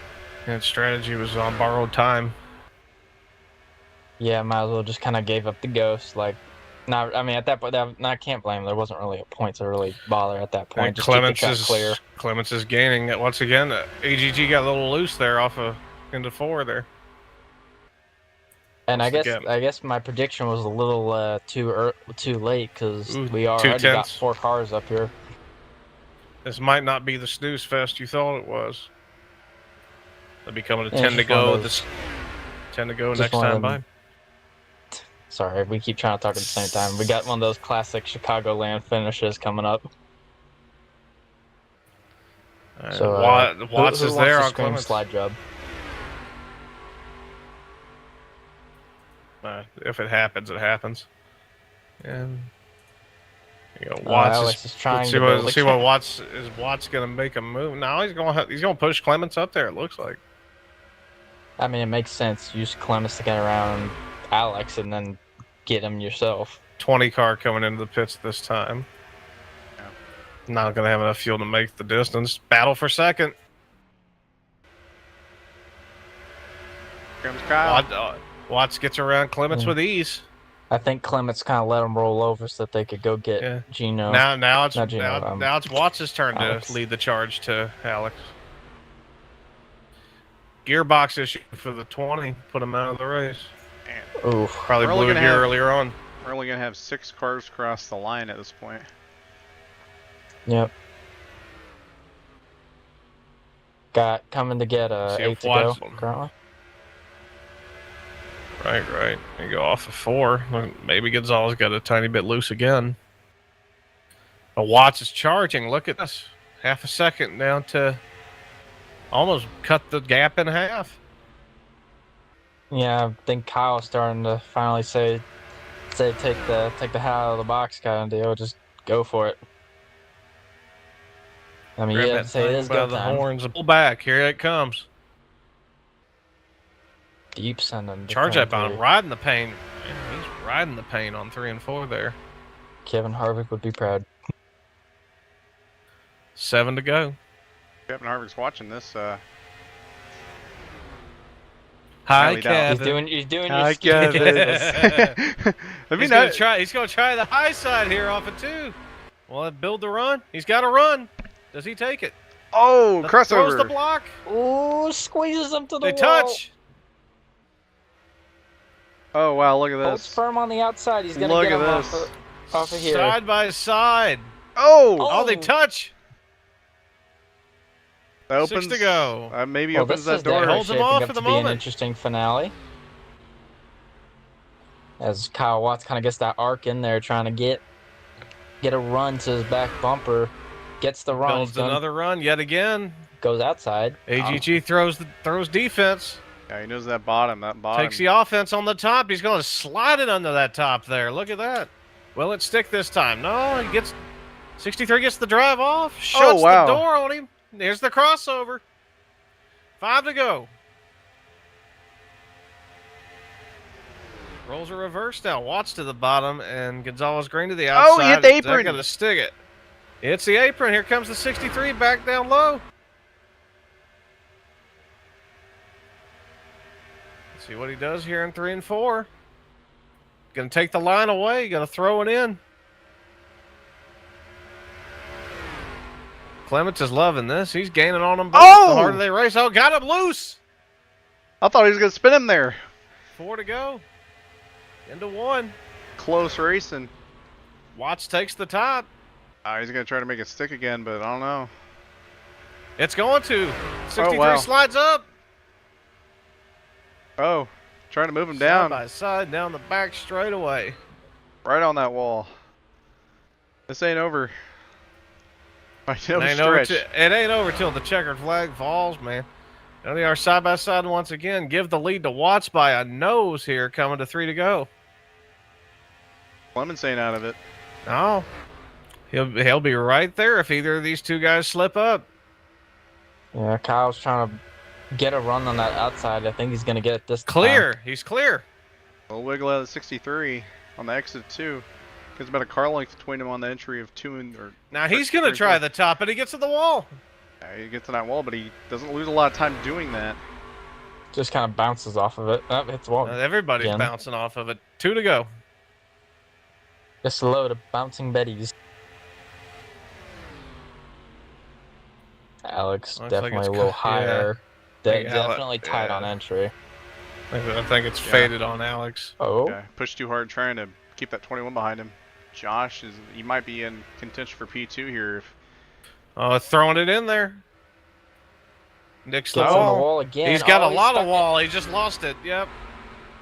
And strategy was on borrowed time. Yeah, might as well just kind of gave up the ghost. Like, not. I mean, at that point, I can't blame him. There wasn't really a point to really bother at that point. And Just keep the track clear. Clements is gaining it once again. AGG got a little loose there off of into 4 there. And I guess my prediction was a little too late because we already got 4 cars up here. This might not be the snooze fest you thought it was. It'll be coming to 10 to go. 10 to go next time by. Sorry, we keep trying to talk at the same time. We got one of those classic Chicagoland finishes coming up. So Watts is there on Clements. Slide job. If it happens, it happens. And Watts Alex is trying to see what Watts is. Watts going to make a move? No, he's going to push Clements up there. It looks like. I mean, it makes sense. Use Clements to get around Alex and then get him yourself. 20 car coming into the pits this time. Yeah. Not going to have enough fuel to make the distance. Battle for second. Here comes Kyle. Watts gets around Clements with ease. I think Clements kind of let him roll over so that they could go get Gino. Now it's Watts' turn Alex. to lead the charge to Alex. Gearbox issue for the 20. Put him out of the race. Oof. Probably blew a gear earlier on. We're only going to have 6 cars cross the line at this point. Yep. Got coming to get 8 to go currently. Right. You go off of 4. Maybe Gonzalez got a tiny bit loose again. But Watts is charging. Look at this. Half a second down to almost cut the gap in half. Yeah, I think Kyle's starting to finally say take the hat out of the box kind of deal. Just go for it. I mean, yeah, say it is go time. The horns, pull back. Here it comes. Deep sending. Charge that bomb, riding the pain. Man, he's riding the pain on 3 and 4 there. Kevin Harvick would be proud. 7 to go. Kevin Harvick's watching this. Hi, Kevin. He's doing Hi, Kevin. He's gonna try the high side here off of 2. Well, build the run. He's got to run. Does he take it? Oh, crossover. Throws the block. Oh, squeezes him to the wall. They touch. Oh, wow, look at this. Holds firm on the outside. He's going to get him off of here. Side by side. Oh, they touch. That opens 6 to go. Maybe opens that door. Holds him off for the moment. An interesting finale. As Kyle Watts kind of gets that arc in there, trying to get a run to his back bumper. Gets the run. Builds another run yet again. Goes outside. AGG throws defense. Yeah, he knows that bottom. Takes the offense on the top. He's going to slide it under that top there. Look at that. Will it stick this time? No, he gets... 63 gets the drive off. Shuts the door on him. There's the crossover. 5 to go. Rolls are reversed now. Watts to the bottom and Gonzalez Greene to the outside. Oh, he hit the apron. Going to stick it. It's the apron. Here comes the 63 back down low. See what he does here in 3 and 4. Going to take the line away. Going to throw it in. Clements is loving this. He's gaining on them both. The harder they race. Oh, got him loose. I thought he was going to spin him there. 4 to go. Into 1. Close racing. Watts takes the top. He's going to try to make it stick again, but I don't know. It's going to. 63 slides up. Oh, trying to move him down. Side by side, down the back straightaway. Right on that wall. This ain't over. It ain't over till the checkered flag falls, man. There they are side by side once again. Give the lead to Watts by a nose here, coming to 3 to go. Clements ain't out of it. No. He'll be right there if either of these 2 guys slip up. Yeah, Kyle's trying to get a run on that outside. I think he's going to get it this time. He's clear. A little wiggle out of 63 on the exit 2. There's about a car length between him on the entry of 2 and... Now he's going to try the top, but he gets to the wall. Yeah, he gets to that wall, but he doesn't lose a lot of time doing that. Just kind of bounces off of it. Oh, hits the wall. Everybody's again. bouncing off of it. 2 to go. Just a load of bouncing betties. Alex Looks like definitely it's a little yeah. higher. Think Definitely tight on yeah. entry. I think it's Yeah. faded on Alex. Oh, Yeah, pushed too hard trying to keep that 21 behind him. Josh he might be in contention for P2 here if Throwing it in there. Nick's the gets on the wall. wall again. He's got Oh, a lot stuck of wall. He just lost it. Yep.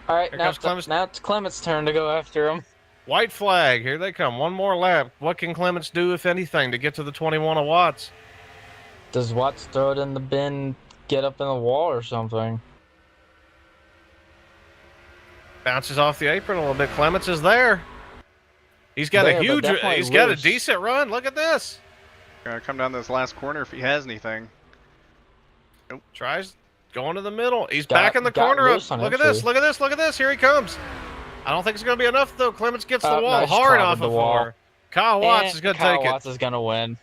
All right, Here now comes Clements. now it's Clement's turn to go after him. White flag. Here they come. One more lap. What can Clements do, if anything, to get to the 21 of Watts? Does Watts throw it in the bin, get up in the wall or something? Bounces off the apron a little bit. Clements is there. He's got There, a but huge. definitely He's got a loose. decent run. Look at this. gonna come down this last corner if he has anything. Tries going to the middle. He's Got- back in the got corner. loose on Look at entry. this. Look at this. Look at this. Here he comes. I don't think it's going to be enough, though. Clements gets the wall nice hard clobbered off the of wall. four. Kyle Watts And is going to Kyle take Watts it. is going to win.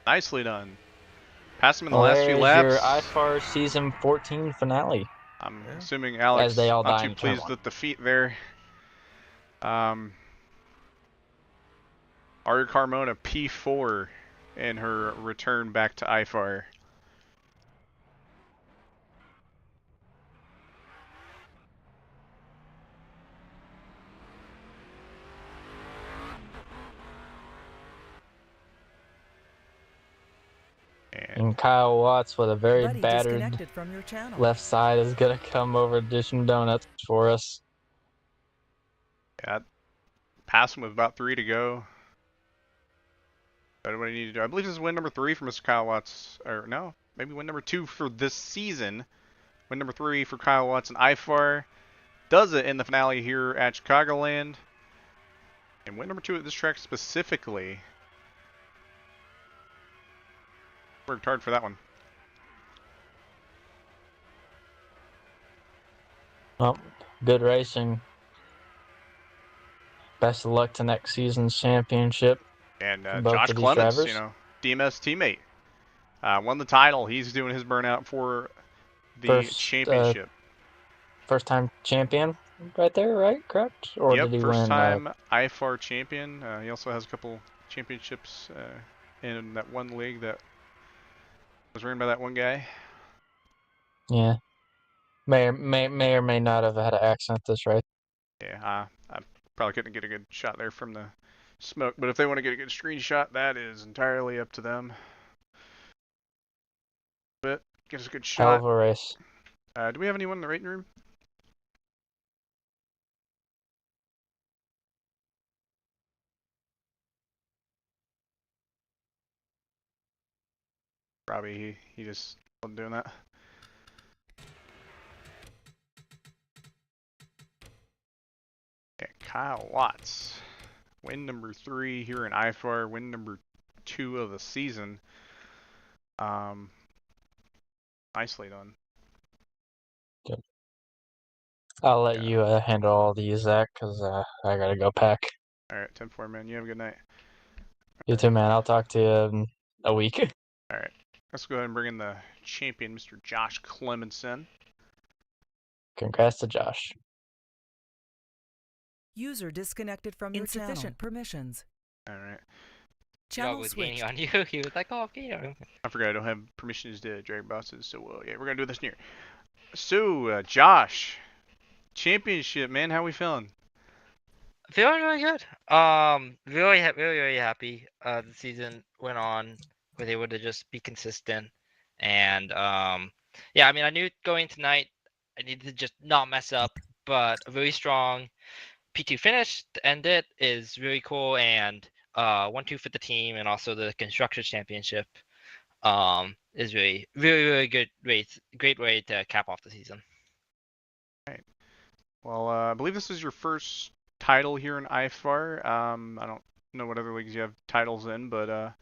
Nicely done. Pass him in the last few There's laps. your IFAR Season 14 finale. I'm assuming Alex As they all not die too in turn pleased one. with the feat there. Aria Carmona P4 in her return back to IFAR. And Kyle Watts with a very Buddy battered disconnected from your channel. left side is going to come over to dish some donuts for us. Yeah, pass him with about 3 to go. That's what I need to do. I believe this is win number 3 for Mr. Kyle Watts. Or no, maybe win number 2 for this season. Win number 3 for Kyle Watts and IFAR. Does it in the finale here at Chicagoland. And win number 2 at this track specifically. Worked hard for that one. Well, good racing. Best of luck to next season's championship. And Both Josh of these Clements, drivers. you know, DMS teammate, won the title. He's doing his burnout for the First, championship. First time champion right there, right? Correct? Or Yep, did he first win? time IFAR champion. He also has a couple championships in that one league that was ran by that one guy. Yeah. May or may not have had an accent this race. Yeah, I probably couldn't get a good shot there from the smoke, but if they want to get a good screenshot, that is entirely up to them. But get us a good Hell of shot. a race. Do we have anyone in the rating room? Probably he just wasn't doing that. Yeah, Kyle Watts. Win number 3 here in IFAR. Win number 2 of the season. Nicely done. I'll let Yeah. you handle all these, Zach, because I got to go pack. Alright, 10-4, man. You have a good night. You too, man. I'll talk to you in a week. Alright. Let's go ahead and bring in the champion, Mr. Josh Clementson. Congrats to Josh. User disconnected from your channel. Insufficient permissions. Alright. Channel was gaining switched. on you. He was like, "Oh, okay." I forgot I don't have permissions to drag bosses, so yeah, we're gonna do this here. So, Josh, championship, man, how we feeling? Feeling really good. Really happy. The season went on. Was able to just be consistent, and yeah. I mean, I knew going tonight, I needed to just not mess up, but a really strong P2 finish to end it is really cool, and 1-2 for the team, and also the constructors championship is really good race. Great way to cap off the season. Well, I believe this is your first title here in IFAR. I don't know what other leagues you have titles in, but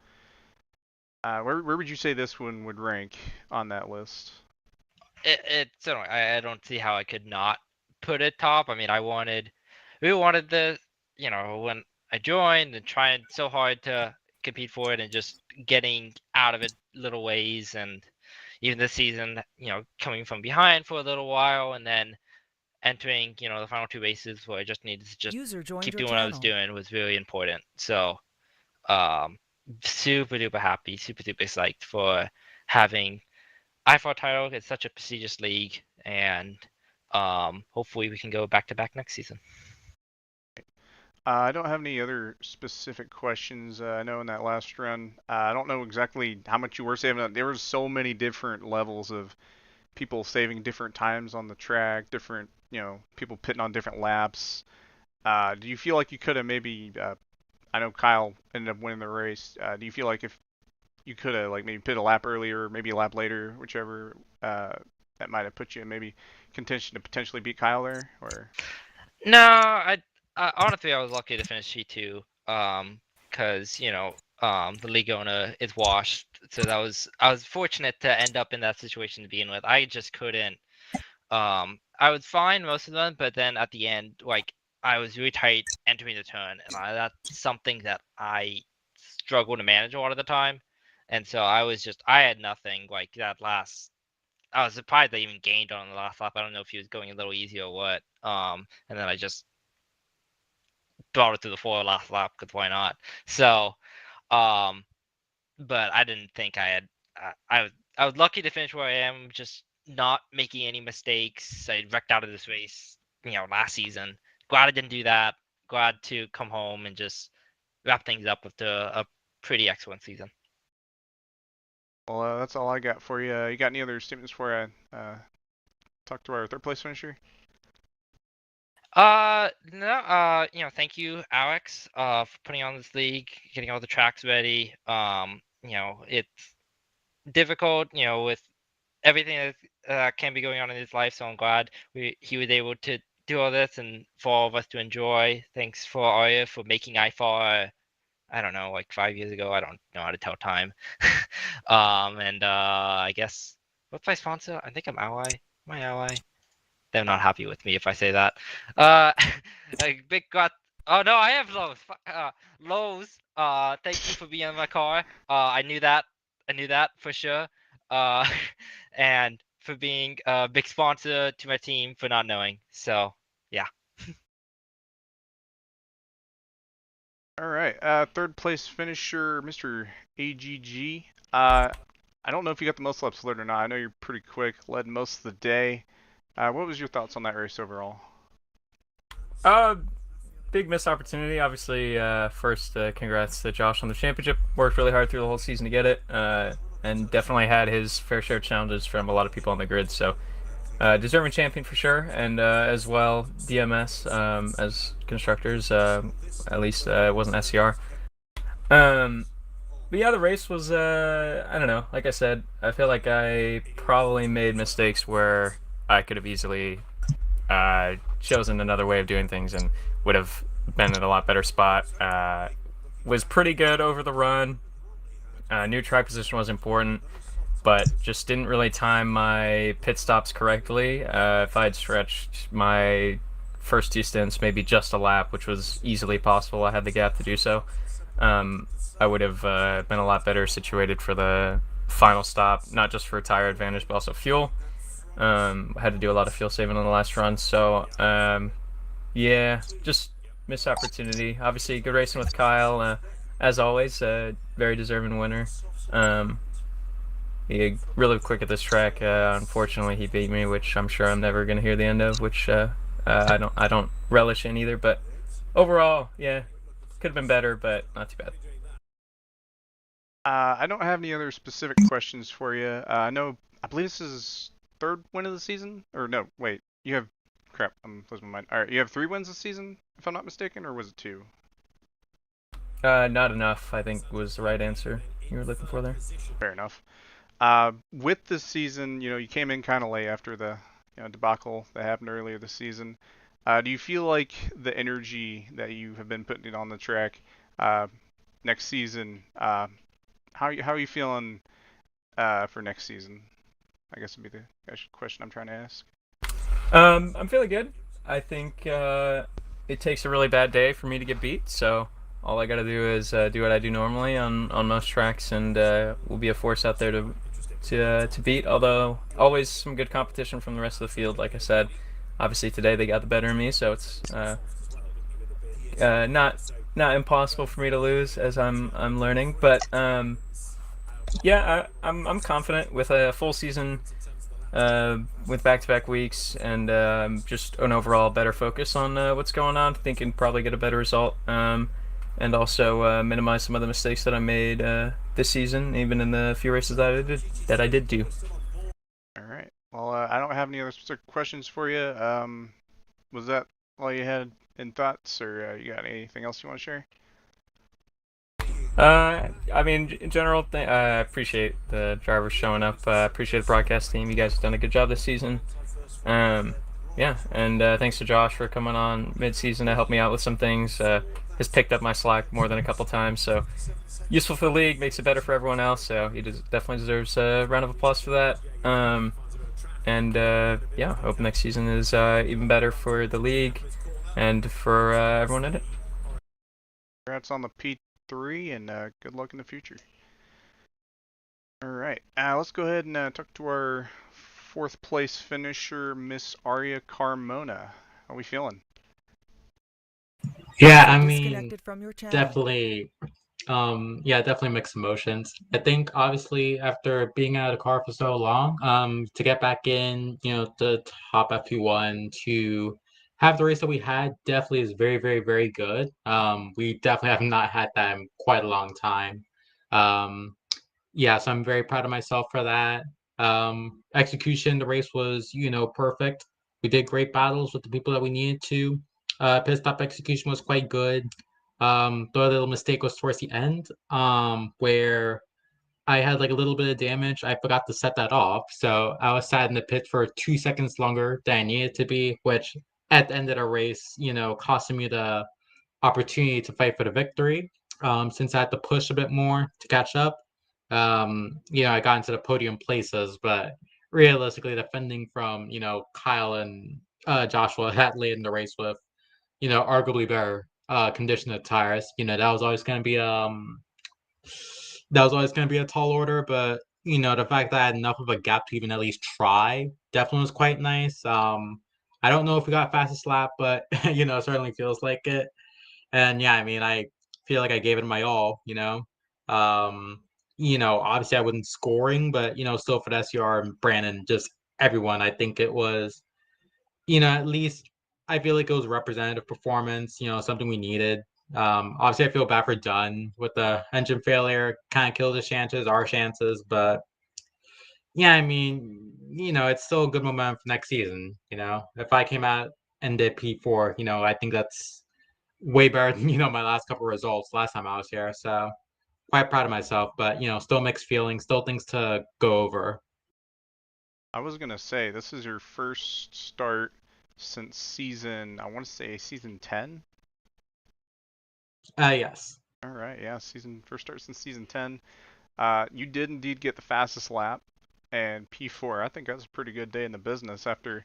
where would you say this one would rank on that list? I don't see how I could not put it top. I mean, really wanted the, when I joined and trying so hard to compete for it and just getting out of it little ways, and even this season, coming from behind for a little while and then entering, the final 2 races where I just needed to just keep doing what I was doing was really important. So, super duper happy, super duper psyched for having IFAR title. It's such a prestigious league, and hopefully we can go back to back next season. I don't have any other specific questions. I know in that last run, I don't know exactly how much you were saving. There was so many different levels of people saving different times on the track, different, people pitting on different laps. Do you feel like you could have maybe, I know Kyle ended up winning the race. Do you feel like if you could have like maybe pit a lap earlier, maybe a lap later, whichever, that might have put you in maybe contention to potentially beat Kyle there, or? No, honestly, I was lucky to finish G2, because the league owner is washed, so I was fortunate to end up in that situation to begin with. I just couldn't. I was fine most of them, but then at the end, like I was really tight entering the turn, and that's something that I struggle to manage a lot of the time, and so I had nothing like that last. I was surprised I even gained on the last lap. I don't know if he was going a little easy or what. And then I just brought it to the floor last lap because why not? So, but I didn't think I had. I was lucky to finish where I am, just not making any mistakes. I wrecked out of this race, last season. Glad I didn't do that. Glad to come home and just wrap things up with a pretty excellent season. Well, that's all I got for you. You got any other statements before I talk to our third place finisher? No, thank you, Alex, for putting on this league, getting all the tracks ready. It's difficult, with everything that can be going on in his life, so I'm glad he was able to do all this and for all of us to enjoy. Thanks for Arya for making IFAR, I don't know, like 5 years ago. I don't know how to tell time. And I guess, what's my sponsor? I think I'm Ally. My Ally. They're not happy with me if I say that. A big gut. Oh no, I have Lowe's. Lowe's. Thank you for being in my car. I knew that. I knew that for sure. And for being a big sponsor to my team for not knowing. So yeah. All right. Third place finisher, Mr. AGG. I don't know if you got the most laps led or not. I know you're pretty quick. Led most of the day. What was your thoughts on that race overall? Big missed opportunity. Obviously, first, congrats to Josh on the championship. Worked really hard through the whole season to get it, and definitely had his fair share of challenges from a lot of people on the grid. So, deserving champion for sure, and as well DMS as constructors. At least it wasn't SCR. But yeah, the race was I don't know. Like I said, I feel like I probably made mistakes where I could have easily chosen another way of doing things and would have been in a lot better spot. Was pretty good over the run. Knew track position was important, but just didn't really time my pit stops correctly. If I had stretched my first 2 stints maybe just a lap, which was easily possible, I had the gap to do so, I would have been a lot better situated for the final stop, not just for tire advantage, but also fuel. I had to do a lot of fuel saving on the last run, so yeah, just missed opportunity. Obviously, good racing with Kyle, as always, very deserving winner. He really quick at this track. Unfortunately, he beat me, which I'm sure I'm never gonna hear the end of, which I don't relish in either. But overall, yeah, could have been better, but not too bad. I don't have any other specific questions for you. I believe this is third win of the season, or no, wait, you have, crap, I'm losing my mind. All right, you have 3 wins this season, if I'm not mistaken, or was it 2? Not enough, I think, was the right answer you were looking for there. Fair enough. With this season, you came in kind of late after the debacle that happened earlier this season. Do you feel like the energy that you have been putting on the track next season, how are you feeling for next season? I guess would be the question I'm trying to ask. I'm feeling good. I think it takes a really bad day for me to get beat, so all I gotta do is do what I do normally on most tracks, and we'll be a force out there to to beat. Although always some good competition from the rest of the field. Like I said, obviously today they got the better of me, so it's not impossible for me to lose as I'm learning. But yeah, I'm confident with a full season, with back-to-back weeks, and just an overall better focus on what's going on. Thinking probably get a better result, and also minimize some of the mistakes that I made this season, even in the few races that I did do. All right. Well, I don't have any other specific questions for you. Was that all you had in thoughts, or you got anything else you want to share? I mean, in general, I appreciate the drivers showing up. Appreciate the broadcast team. You guys have done a good job this season. Yeah, and thanks to Josh for coming on mid-season to help me out with some things. Has picked up my slack more than a couple times, so useful for the league, makes it better for everyone else. So he definitely deserves a round of applause for that. And yeah, hope next season is even better for the league and for everyone in it. Congrats on the P3, and good luck in the future. All right, let's go ahead and talk to our 4th place finisher, Miss Aria Carmona. How are we feeling? Yeah, I mean, Disconnected from your channel. definitely, yeah, definitely mixed emotions. I think obviously after being out of the car for so long, to get back in, the top FP1 to have the race that we had definitely is very, very, very good. We definitely have not had that in quite a long time. Um, yeah, so I'm very proud of myself for that. Execution, the race was, perfect. We did great battles with the people that we needed to. Pit stop execution was quite good. The other little mistake was towards the end, where I had like a little bit of damage. I forgot to set that off, so I was sat in the pit for 2 seconds longer than I needed to be, which at the end of the race, costing me the opportunity to fight for the victory. Since I had to push a bit more to catch up, I got into the podium places, but realistically, defending from Kyle and Joshua had late in the race with arguably better condition of tires. That was always gonna be a tall order, but the fact that I had enough of a gap to even at least try definitely was quite nice. I don't know if we got fastest lap, but it certainly feels like it. And yeah, I mean, I feel like I gave it my all. Obviously I wasn't scoring, but still for the SCR and Brandon, just everyone, I think it was, at least I feel like it was a representative performance, something we needed. Obviously I feel bad for Dunn with the engine failure, kind of killed our chances, but yeah, I mean, it's still a good momentum for next season. If I came out and did P4, I think that's way better than my last couple of results last time I was here. So quite proud of myself, but still mixed feelings, still things to go over. I was gonna say, this is your first start since season, I want to say season 10. Yes. All right, yeah, first start since season 10. You did indeed get the fastest lap and P4. I think that's a pretty good day in the business after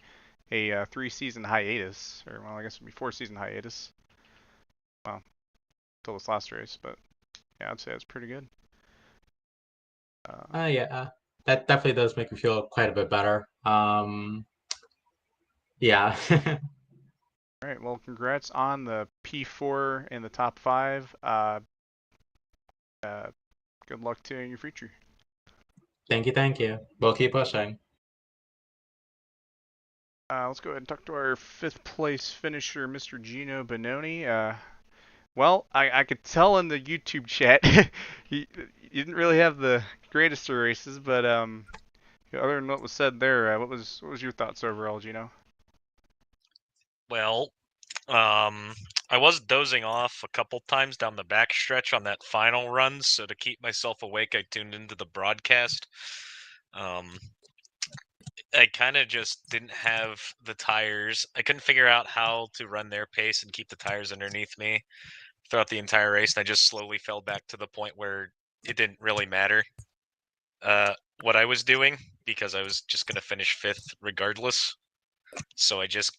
a 3-season hiatus, or well, I guess it'd be 4-season hiatus. Well, until this last race, but yeah, I'd say that's pretty good. Yeah, that definitely does make me feel quite a bit better. Yeah. All right, well, congrats on the P4 in the top 5. Good luck to you in your future. Thank you. We'll keep pushing. Let's go ahead and talk to our 5th place finisher, Mr. Gino Bononi. Well, I could tell in the YouTube chat he didn't really have the greatest of races, but other than what was said there, what was your thoughts overall, Gino? Well, I was dozing off a couple times down the back stretch on that final run, so to keep myself awake, I tuned into the broadcast. I kind of just didn't have the tires. I couldn't figure out how to run their pace and keep the tires underneath me throughout the entire race, and I just slowly fell back to the point where it didn't really matter what I was doing, because I was just going to finish 5th regardless. So I just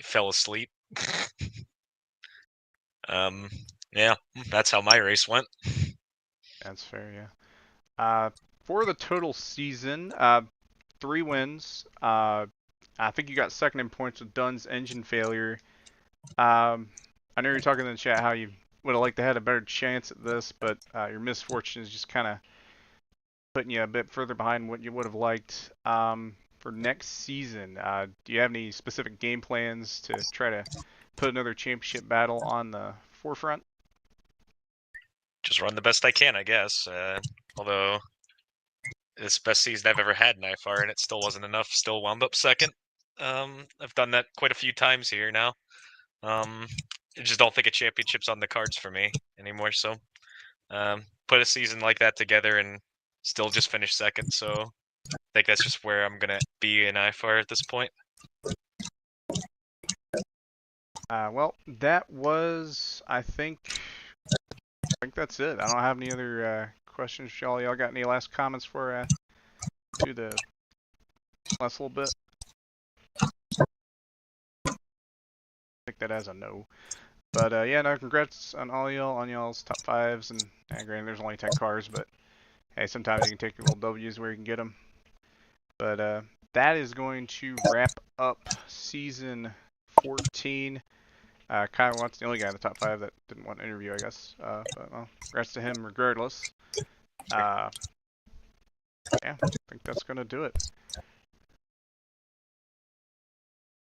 fell asleep. Yeah, that's how my race went. That's fair, yeah. for the total season, 3 wins. I think you got second in points with Dunn's engine failure. I know you're talking in the chat how you would have liked to have a better chance at this, but your misfortune is just kind of putting you a bit further behind what you would have liked. For next season, do you have any specific game plans to try to put another championship battle on the forefront? Just run the best I can, I guess. Although it's the best season I've ever had in IFAR, and it still wasn't enough. Still wound up second. I've done that quite a few times here now. I just don't think a championship's on the cards for me anymore. So, put a season like that together and still just finish second. So, I think that's just where I'm gonna be in IFAR at this point. Well, that was, I think that's it. I don't have any other questions for y'all. Y'all got any last comments for do the last little bit? Take that as a no. But yeah, no, congrats on all y'all on y'all's top 5s, and granted there's only 10 cars, but hey, sometimes you can take your little W's where you can get them. But that is going to wrap up season 14. Kyle Watt's the only guy in the top 5 that didn't want an interview, I guess. But well, congrats to him regardless. Yeah, I think that's gonna do it.